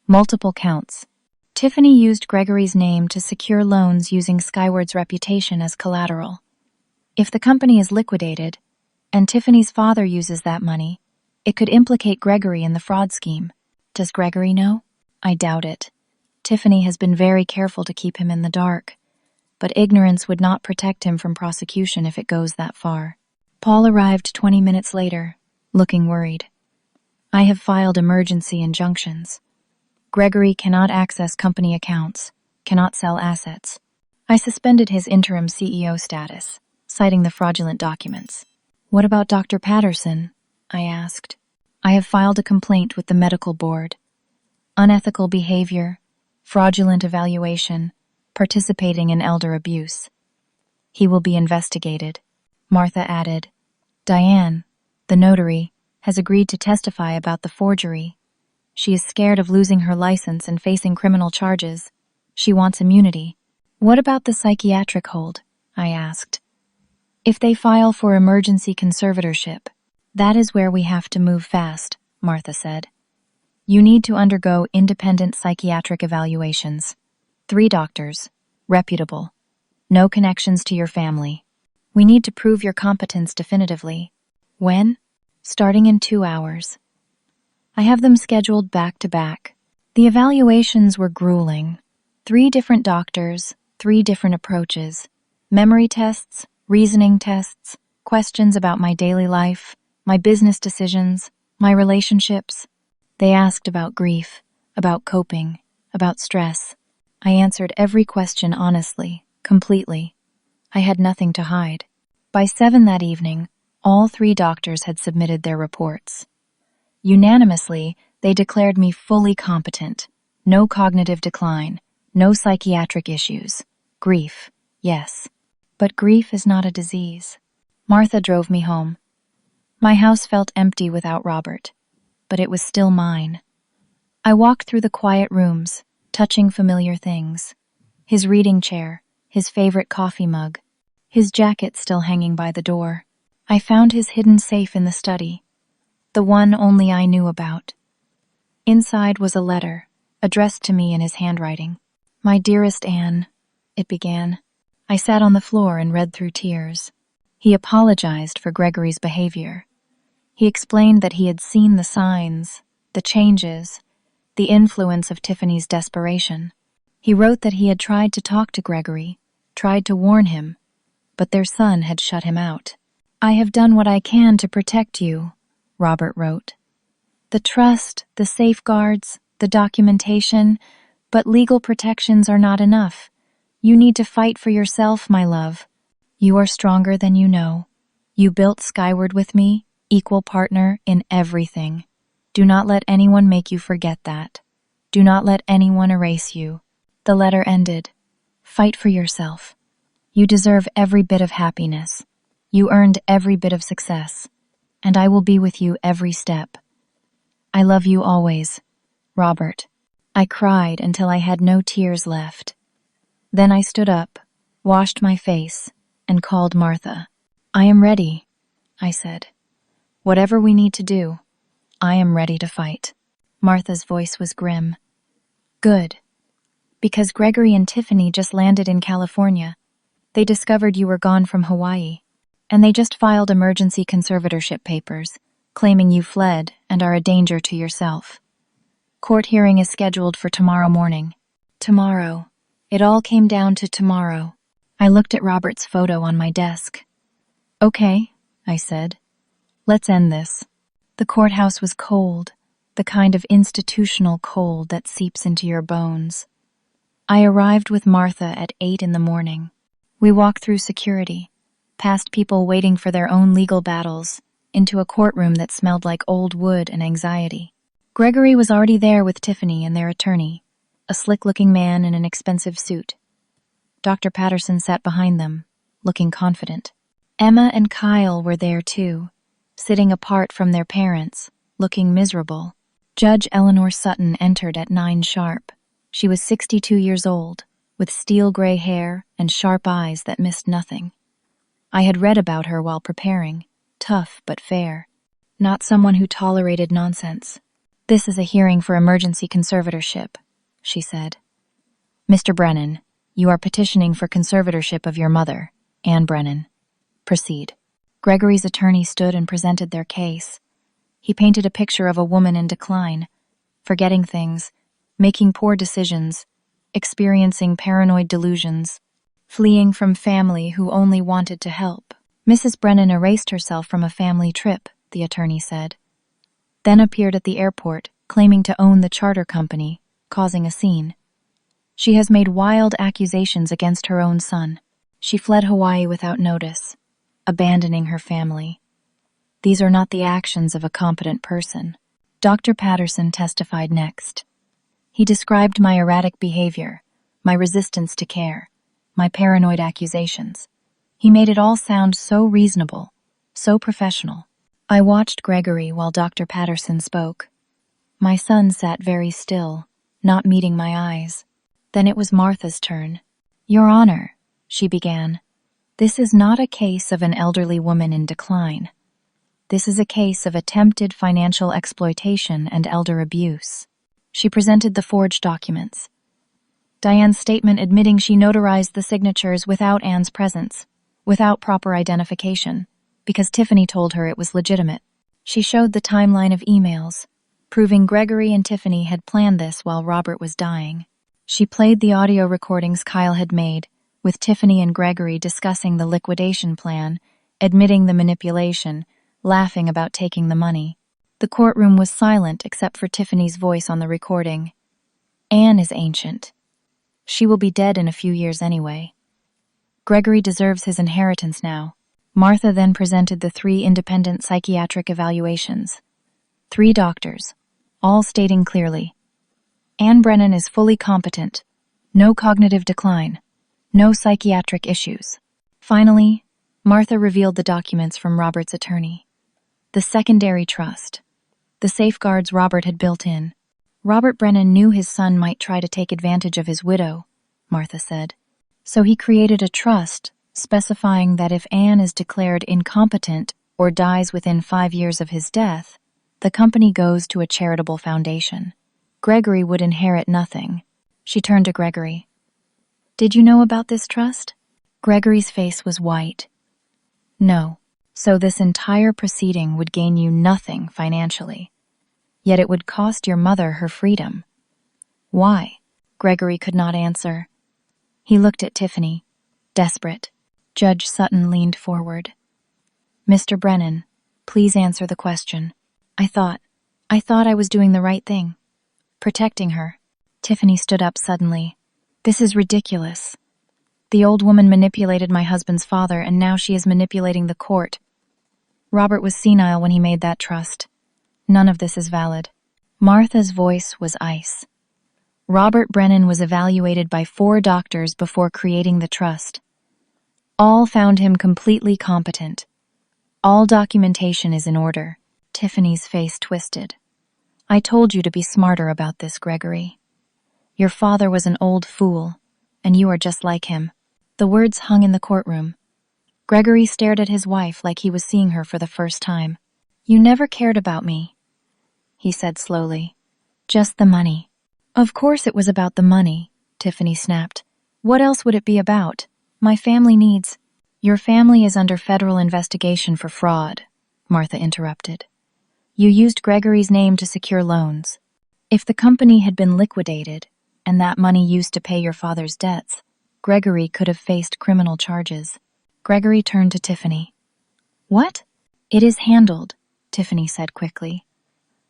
A: multiple counts. Tiffany used Gregory's name to secure loans using Skyward's reputation as collateral. If the company is liquidated, and Tiffany's father uses that money, it could implicate Gregory in the fraud scheme. Does Gregory know? I doubt it. Tiffany has been very careful to keep him in the dark, but ignorance would not protect him from prosecution if it goes that far." Paul arrived 20 minutes later, looking worried. "I have filed emergency injunctions. Gregory cannot access company accounts, cannot sell assets. I suspended his interim CEO status, citing the fraudulent documents." "What about Dr. Patterson?" I asked. "I have filed a complaint with the medical board. Unethical behavior, fraudulent evaluation, participating in elder abuse. He will be investigated." Martha added, "Diane, the notary, has agreed to testify about the forgery. She is scared of losing her license and facing criminal charges. She wants immunity." "What about the psychiatric hold?" I asked. "If they file for emergency conservatorship, that is where we have to move fast," Martha said. "You need to undergo independent psychiatric evaluations. 3 doctors, reputable, no connections to your family. We need to prove your competence definitively." "When?" "Starting in 2 hours. I have them scheduled back to back." The evaluations were grueling. 3 different doctors, 3 different approaches, memory tests, reasoning tests, questions about my daily life, my business decisions, my relationships. They asked about grief, about coping, about stress. I answered every question honestly, completely. I had nothing to hide. By 7 that evening, all 3 doctors had submitted their reports. Unanimously, they declared me fully competent. No cognitive decline, no psychiatric issues. Grief, yes. But grief is not a disease. Martha drove me home. My house felt empty without Robert, but it was still mine. I walked through the quiet rooms, touching familiar things. His reading chair, his favorite coffee mug, his jacket still hanging by the door. I found his hidden safe in the study, the one only I knew about. Inside was a letter, addressed to me in his handwriting. "My dearest Anne," it began. I sat on the floor and read through tears. He apologized for Gregory's behavior. He explained that he had seen the signs, the changes, the influence of Tiffany's desperation. He wrote that he had tried to talk to Gregory, tried to warn him, but their son had shut him out. "I have done what I can to protect you," Robert wrote. "The trust, the safeguards, the documentation, but legal protections are not enough. You need to fight for yourself, my love. You are stronger than you know. You built Skyward with me, equal partner in everything. Do not let anyone make you forget that. Do not let anyone erase you. The letter ended. Fight for yourself. You deserve every bit of happiness. You earned every bit of success. And I will be with you every step. I love you always, Robert. I cried until I had no tears left. Then I stood up, washed my face, and called Martha. I am ready, I said. Whatever we need to do, I am ready to fight. Martha's voice was grim. Good. Because Gregory and Tiffany just landed in California. They discovered you were gone from Hawaii, and they just filed emergency conservatorship papers, claiming you fled and are a danger to yourself. Court hearing is scheduled for tomorrow morning. Tomorrow. It all came down to tomorrow. I looked at Robert's photo on my desk. Okay, I said. Let's end this. The courthouse was cold, the kind of institutional cold that seeps into your bones. I arrived with Martha at 8 in the morning. We walked through security, past people waiting for their own legal battles, into a courtroom that smelled like old wood and anxiety. Gregory was already there with Tiffany and their attorney, a slick-looking man in an expensive suit. Dr. Patterson sat behind them, looking confident. Emma and Kyle were there too, sitting apart from their parents, looking miserable. Judge Eleanor Sutton entered at 9 sharp. She was 62 years old, with steel gray hair and sharp eyes that missed nothing. I had read about her while preparing, tough but fair. Not someone who tolerated nonsense. This is a hearing for emergency conservatorship, she said. Mr. Brennan, you are petitioning for conservatorship of your mother, Anne Brennan. Proceed. Gregory's attorney stood and presented their case. He painted a picture of a woman in decline, forgetting things, making poor decisions, experiencing paranoid delusions, fleeing from family who only wanted to help. Mrs. Brennan erased herself from a family trip, the attorney said, then appeared at the airport, claiming to own the charter company, causing a scene. She has made wild accusations against her own son. She fled Hawaii without notice, abandoning her family. These are not the actions of a competent person. Dr. Patterson testified next. He described my erratic behavior, my resistance to care, my paranoid accusations. He made it all sound so reasonable, so professional. I watched Gregory while Dr. Patterson spoke. My son sat very still, not meeting my eyes. Then it was Martha's turn. Your Honor, she began, this is not a case of an elderly woman in decline. This is a case of attempted financial exploitation and elder abuse. She presented the forged documents. Diane's statement admitting she notarized the signatures without Anne's presence, without proper identification, because Tiffany told her it was legitimate. She showed the timeline of emails, proving Gregory and Tiffany had planned this while Robert was dying. She played the audio recordings Kyle had made, with Tiffany and Gregory discussing the liquidation plan, admitting the manipulation, laughing about taking the money. The courtroom was silent except for Tiffany's voice on the recording. Anne is ancient. She will be dead in a few years anyway. Gregory deserves his inheritance now. Martha then presented the 3 independent psychiatric evaluations. 3 doctors, all stating clearly, Anne Brennan is fully competent, no cognitive decline, no psychiatric issues. Finally, Martha revealed the documents from Robert's attorney. The secondary trust. The safeguards Robert had built in. Robert Brennan knew his son might try to take advantage of his widow, Martha said. So he created a trust specifying that if Anne is declared incompetent or dies within 5 years of his death, the company goes to a charitable foundation. Gregory would inherit nothing. She turned to Gregory. Did you know about this trust? Gregory's face was white. No. So this entire proceeding would gain you nothing financially. Yet it would cost your mother her freedom. Why? Gregory could not answer. He looked at Tiffany, desperate. Judge Sutton leaned forward. Mr. Brennan, please answer the question. I thought I was doing the right thing. Protecting her. Tiffany stood up suddenly. This is ridiculous. The old woman manipulated my husband's father, and now she is manipulating the court. Robert was senile when he made that trust. None of this is valid. Martha's voice was ice. Robert Brennan was evaluated by 4 doctors before creating the trust. All found him completely competent. All documentation is in order. Tiffany's face twisted. I told you to be smarter about this, Gregory. Your father was an old fool, and you are just like him. The words hung in the courtroom. Gregory stared at his wife like he was seeing her for the first time. You never cared about me, he said slowly. Just the money. Of course it was about the money, Tiffany snapped. What else would it be about? My family needs... Your family is under federal investigation for fraud, Martha interrupted. You used Gregory's name to secure loans. If the company had been liquidated, and that money used to pay your father's debts, Gregory could have faced criminal charges. Gregory turned to Tiffany. What? It is handled, Tiffany said quickly.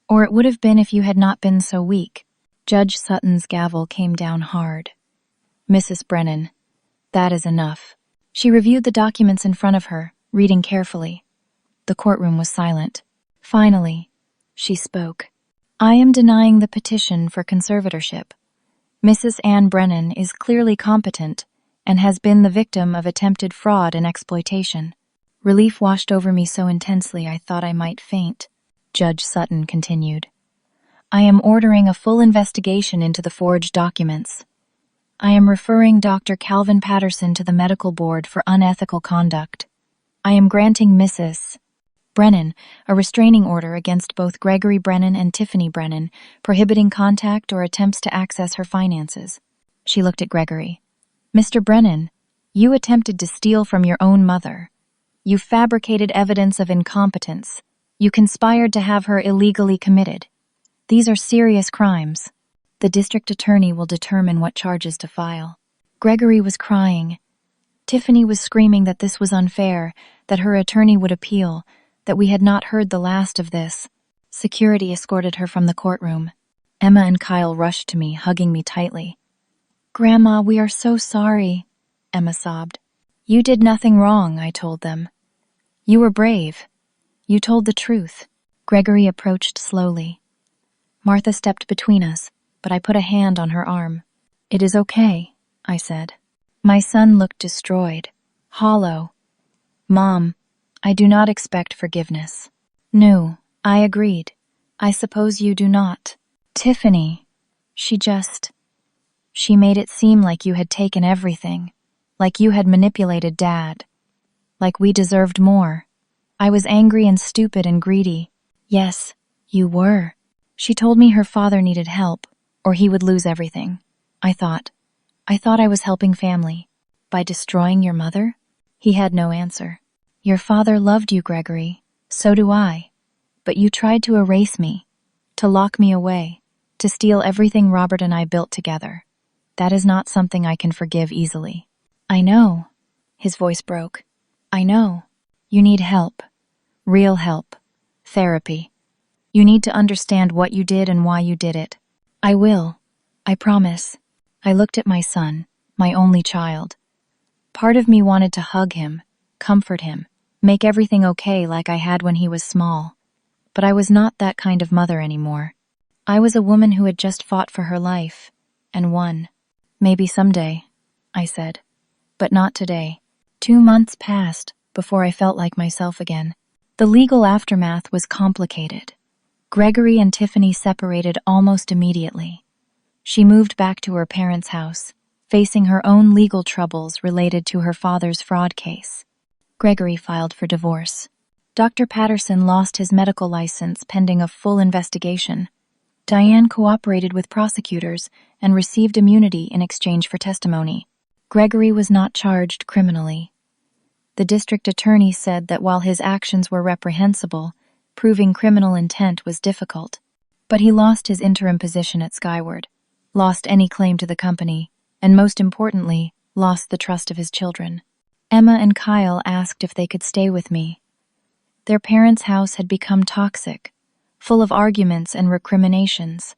A: Or it would have been if you had not been so weak. Judge Sutton's gavel came down hard. Mrs. Brennan, that is enough. She reviewed the documents in front of her, reading carefully. The courtroom was silent. Finally, she spoke. I am denying the petition for conservatorship. Mrs. Ann Brennan is clearly competent and has been the victim of attempted fraud and exploitation. Relief washed over me so intensely I thought I might faint. Judge Sutton continued. I am ordering a full investigation into the forged documents. I am referring Dr. Calvin Patterson to the medical board for unethical conduct. I am granting Mrs. Brennan a restraining order against both Gregory Brennan and Tiffany Brennan, prohibiting contact or attempts to access her finances. She looked at Gregory. Mr. Brennan, you attempted to steal from your own mother. You fabricated evidence of incompetence. You conspired to have her illegally committed. These are serious crimes. The district attorney will determine what charges to file. Gregory was crying. Tiffany was screaming that this was unfair, that her attorney would appeal, that we had not heard the last of this. Security escorted her from the courtroom. Emma and Kyle rushed to me, hugging me tightly. Grandma, we are so sorry, Emma sobbed. You did nothing wrong, I told them. You were brave. You told the truth. Gregory approached slowly. Martha stepped between us, but I put a hand on her arm. It is okay, I said. My son looked destroyed, hollow. Mom, I do not expect forgiveness. No, I agreed. I suppose you do not. Tiffany, she made it seem like you had taken everything, like you had manipulated Dad, like we deserved more. I was angry and stupid and greedy. Yes, you were. She told me her father needed help, or he would lose everything. I thought I was helping family. By destroying your mother? He had no answer. Your father loved you, Gregory. So do I. But you tried to erase me, to lock me away, to steal everything Robert and I built together. That is not something I can forgive easily. I know. His voice broke. I know. You need help. Real help. Therapy. You need to understand what you did and why you did it. I will. I promise. I looked at my son, my only child. Part of me wanted to hug him, comfort him, make everything okay like I had when he was small. But I was not that kind of mother anymore. I was a woman who had just fought for her life, and won. Maybe someday, I said. But not today. 2 months passed before I felt like myself again. The legal aftermath was complicated. Gregory and Tiffany separated almost immediately. She moved back to her parents' house, facing her own legal troubles related to her father's fraud case. Gregory filed for divorce. Dr. Patterson lost his medical license pending a full investigation. Diane cooperated with prosecutors and received immunity in exchange for testimony. Gregory was not charged criminally. The district attorney said that while his actions were reprehensible, proving criminal intent was difficult. But he lost his interim position at Skyward, lost any claim to the company, and most importantly, lost the trust of his children. Emma and Kyle asked if they could stay with me. Their parents' house had become toxic, full of arguments and recriminations.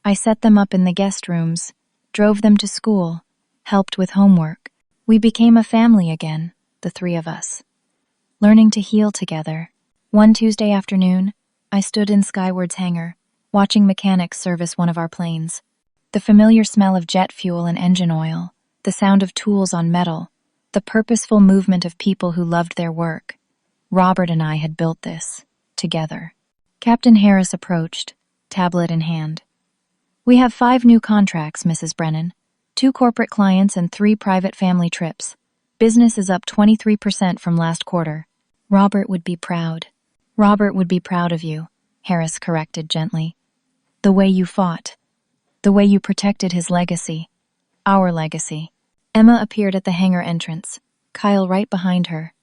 A: I set them up in the guest rooms, drove them to school, helped with homework. We became a family again, the 3 of us, learning to heal together. One Tuesday afternoon, I stood in Skyward's hangar, watching mechanics service one of our planes. The familiar smell of jet fuel and engine oil, the sound of tools on metal, the purposeful movement of people who loved their work. Robert and I had built this, together. Captain Harris approached, tablet in hand. "We have 5 new contracts, Mrs. Brennan. 2 corporate clients and 3 private family trips. Business is up 23% from last quarter." "Robert would be proud. Robert would be proud of you," Harris corrected gently. "The way you fought. The way you protected his legacy. Our legacy." Emma appeared at the hangar entrance, Kyle right behind her.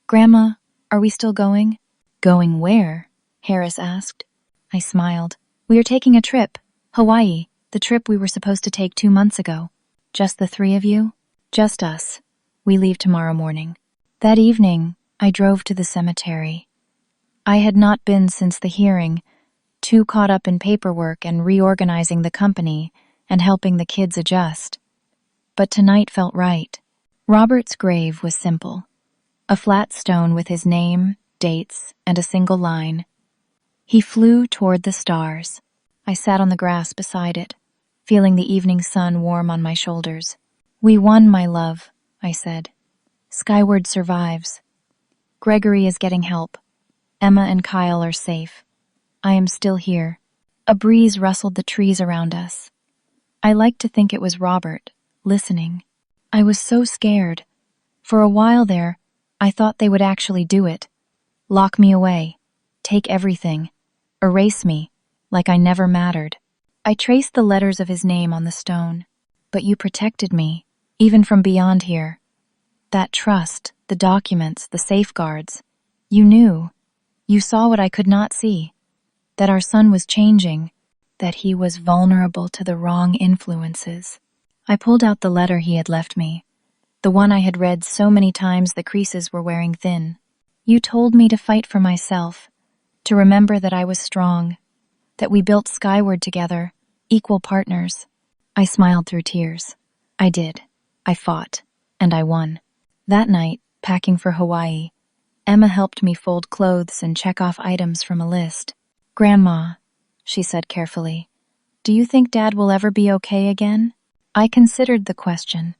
A: "Grandma, are we still going?" "Going where?" Harris asked. I smiled. "We are taking a trip. Hawaii, the trip we were supposed to take 2 months ago." "Just the 3 of you?" "Just us. We leave tomorrow morning." That evening, I drove to the cemetery. I had not been since the hearing, too caught up in paperwork and reorganizing the company and helping the kids adjust. But tonight felt right. Robert's grave was simple. A flat stone with his name, dates, and a single line. He flew toward the stars. I sat on the grass beside it, feeling the evening sun warm on my shoulders. "We won, my love," I said. "Skyward survives. Gregory is getting help. Emma and Kyle are safe. I am still here." A breeze rustled the trees around us. I liked to think it was Robert, listening. I was so scared. For a while there, I thought they would actually do it. Lock me away. Take everything. Erase me, like I never mattered. I traced the letters of his name on the stone. "But you protected me, even from beyond here. That trust, the documents, the safeguards. You knew. You saw what I could not see. That our son was changing. That he was vulnerable to the wrong influences." I pulled out the letter he had left me. The one I had read so many times the creases were wearing thin. "You told me to fight for myself, to remember that I was strong, that we built Skyward together, equal partners." I smiled through tears. I did. I fought, and I won. That night, packing for Hawaii, Emma helped me fold clothes and check off items from a list. "Grandma," she said carefully, "do you think Dad will ever be okay again?" I considered the question.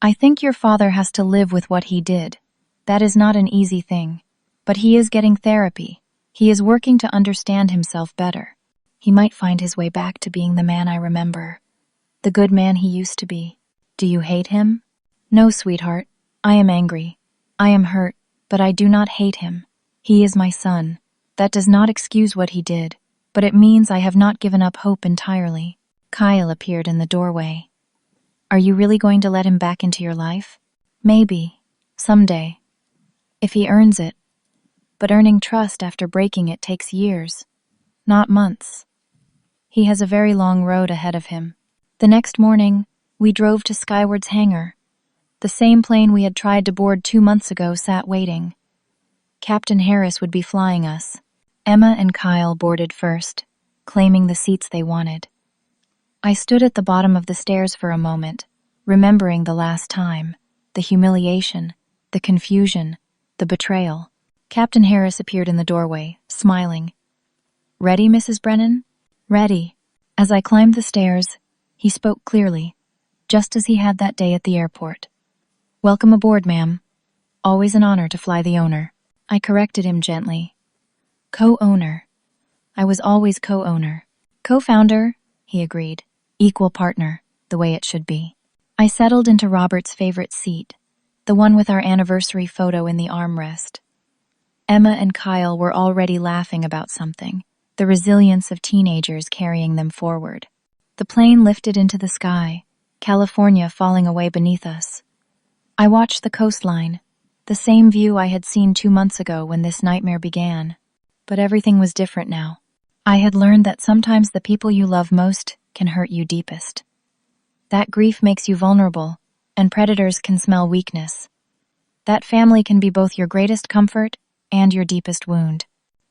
A: "I think your father has to live with what he did. That is not an easy thing. But he is getting therapy. He is working to understand himself better. He might find his way back to being the man I remember. The good man he used to be." "Do you hate him?" "No, sweetheart. I am angry. I am hurt, but I do not hate him. He is my son. That does not excuse what he did, but it means I have not given up hope entirely." Kyle appeared in the doorway. "Are you really going to let him back into your life?" "Maybe. Someday. If he earns it. But earning trust after breaking it takes years, not months. He has a very long road ahead of him." The next morning, we drove to Skyward's hangar. The same plane we had tried to board 2 months ago sat waiting. Captain Harris would be flying us. Emma and Kyle boarded first, claiming the seats they wanted. I stood at the bottom of the stairs for a moment, remembering the last time, the humiliation, the confusion, the betrayal. Captain Harris appeared in the doorway, smiling. "Ready, Mrs. Brennan?" "Ready." As I climbed the stairs, he spoke clearly, just as he had that day at the airport. "Welcome aboard, ma'am. Always an honor to fly the owner." I corrected him gently. "Co-owner. I was always co-owner." "Co-founder," he agreed. "Equal partner, the way it should be." I settled into Robert's favorite seat, the one with our anniversary photo in the armrest. Emma and Kyle were already laughing about something, the resilience of teenagers carrying them forward. The plane lifted into the sky, California falling away beneath us. I watched the coastline, the same view I had seen 2 months ago when this nightmare began. But everything was different now. I had learned that sometimes the people you love most can hurt you deepest. That grief makes you vulnerable, and predators can smell weakness. That family can be both your greatest comfort and your deepest wound.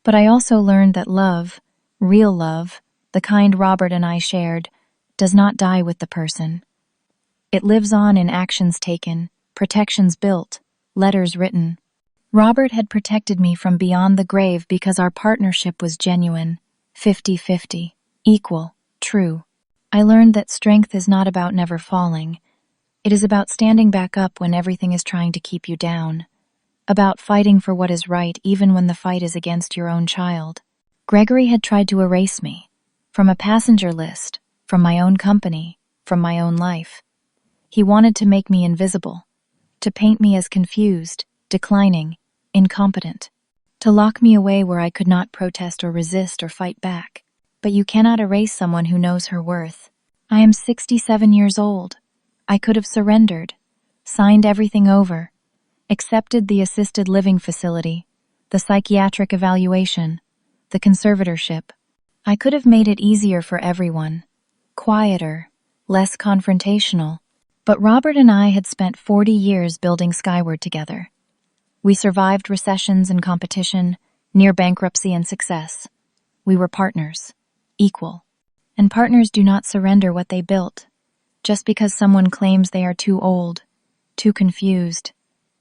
A: But I also learned that love, real love, the kind Robert and I shared, does not die with the person. It lives on in actions taken, protections built, letters written. Robert had protected me from beyond the grave because our partnership was genuine, 50-50, equal, true. I learned that strength is not about never falling. It is about standing back up when everything is trying to keep you down. About fighting for what is right even when the fight is against your own child. Gregory had tried to erase me. From a passenger list, from my own company, from my own life. He wanted to make me invisible. To paint me as confused, declining, incompetent. To lock me away where I could not protest or resist or fight back. But you cannot erase someone who knows her worth. I am 67 years old. I could have surrendered, signed everything over, accepted the assisted living facility, the psychiatric evaluation, the conservatorship. I could have made it easier for everyone, quieter, less confrontational. But Robert and I had spent 40 years building Skyward together. We survived recessions and competition, near bankruptcy and success. We were partners, equal. And partners do not surrender what they built, just because someone claims they are too old, too confused,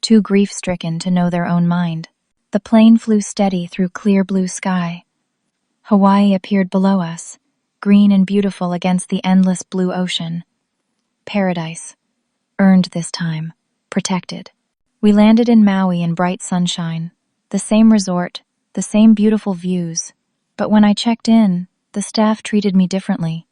A: too grief-stricken to know their own mind. The plane flew steady through clear blue sky. Hawaii appeared below us, green and beautiful against the endless blue ocean. Paradise. Earned this time. Protected. We landed in Maui in bright sunshine. The same resort, the same beautiful views. But when I checked in, the staff treated me differently.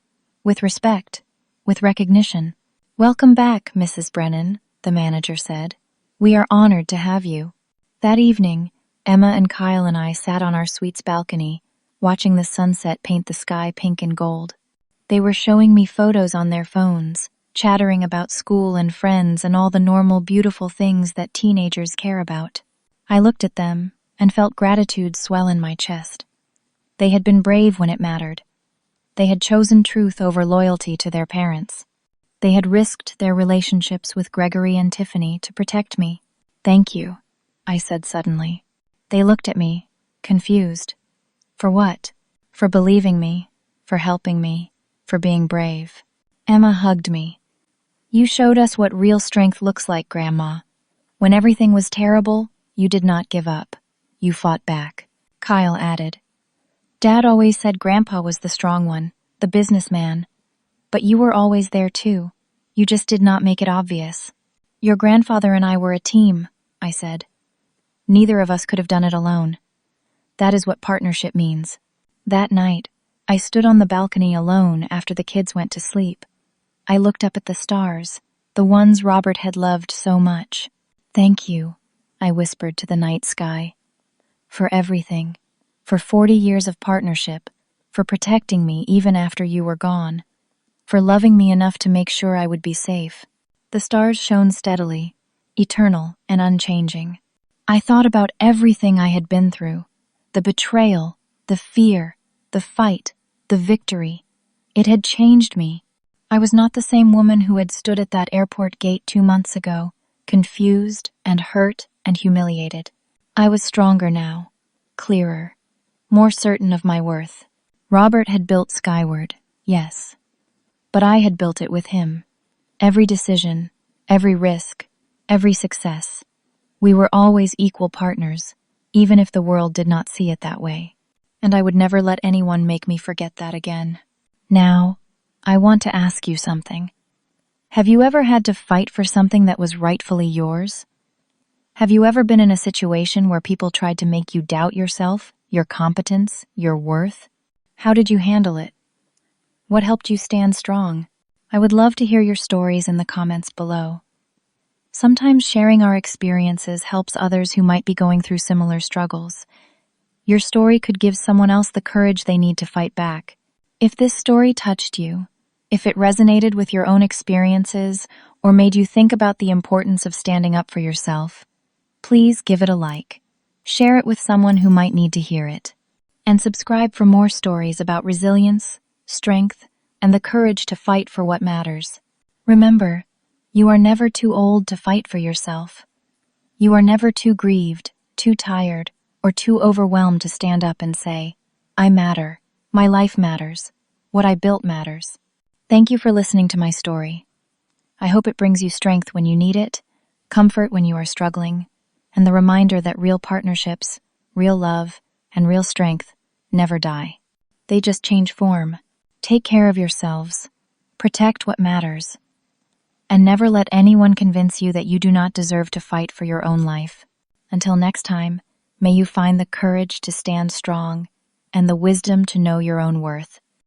A: With respect. With recognition. "Welcome back, Mrs. Brennan," the manager said. "We are honored to have you." That evening, Emma and Kyle and I sat on our suite's balcony, watching the sunset paint the sky pink and gold. They were showing me photos on their phones, chattering about school and friends and all the normal, beautiful things that teenagers care about. I looked at them and felt gratitude swell in my chest. They had been brave when it mattered. They had chosen truth over loyalty to their parents. They had risked their relationships with Gregory and Tiffany to protect me. "Thank you," I said suddenly. They looked at me, confused. For what? For believing me, for helping me, for being brave. Emma hugged me. "You showed us what real strength looks like, Grandma. When everything was terrible, you did not give up. You fought back." Kyle added, "Dad always said Grandpa was the strong one, the businessman. But you were always there too. You just did not make it obvious." "Your grandfather and I were a team," I said. "Neither of us could have done it alone. That is what partnership means." That night, I stood on the balcony alone after the kids went to sleep. I looked up at the stars, the ones Robert had loved so much. "Thank you," I whispered to the night sky. "For everything. For 40 years of partnership. For protecting me even after you were gone. For loving me enough to make sure I would be safe." The stars shone steadily, eternal and unchanging. I thought about everything I had been through. The betrayal, the fear, the fight, the victory. It had changed me. I was not the same woman who had stood at that airport gate 2 months ago, confused and hurt and humiliated. I was stronger now, clearer, more certain of my worth. Robert had built Skyward, yes. But I had built it with him. Every decision, every risk, every success. We were always equal partners, even if the world did not see it that way. And I would never let anyone make me forget that again. Now, I want to ask you something. Have you ever had to fight for something that was rightfully yours? Have you ever been in a situation where people tried to make you doubt yourself, your competence, your worth? How did you handle it? What helped you stand strong? I would love to hear your stories in the comments below. Sometimes sharing our experiences helps others who might be going through similar struggles. Your story could give someone else the courage they need to fight back. If this story touched you, if it resonated with your own experiences or made you think about the importance of standing up for yourself, please give it a like. Share it with someone who might need to hear it. And subscribe for more stories about resilience, strength, and the courage to fight for what matters. Remember, you are never too old to fight for yourself. You are never too grieved, too tired, or too overwhelmed to stand up and say, "I matter. My life matters. What I built matters." Thank you for listening to my story. I hope it brings you strength when you need it, comfort when you are struggling, and the reminder that real partnerships, real love, and real strength never die. They just change form. Take care of yourselves. Protect what matters. And never let anyone convince you that you do not deserve to fight for your own life. Until next time, may you find the courage to stand strong and the wisdom to know your own worth.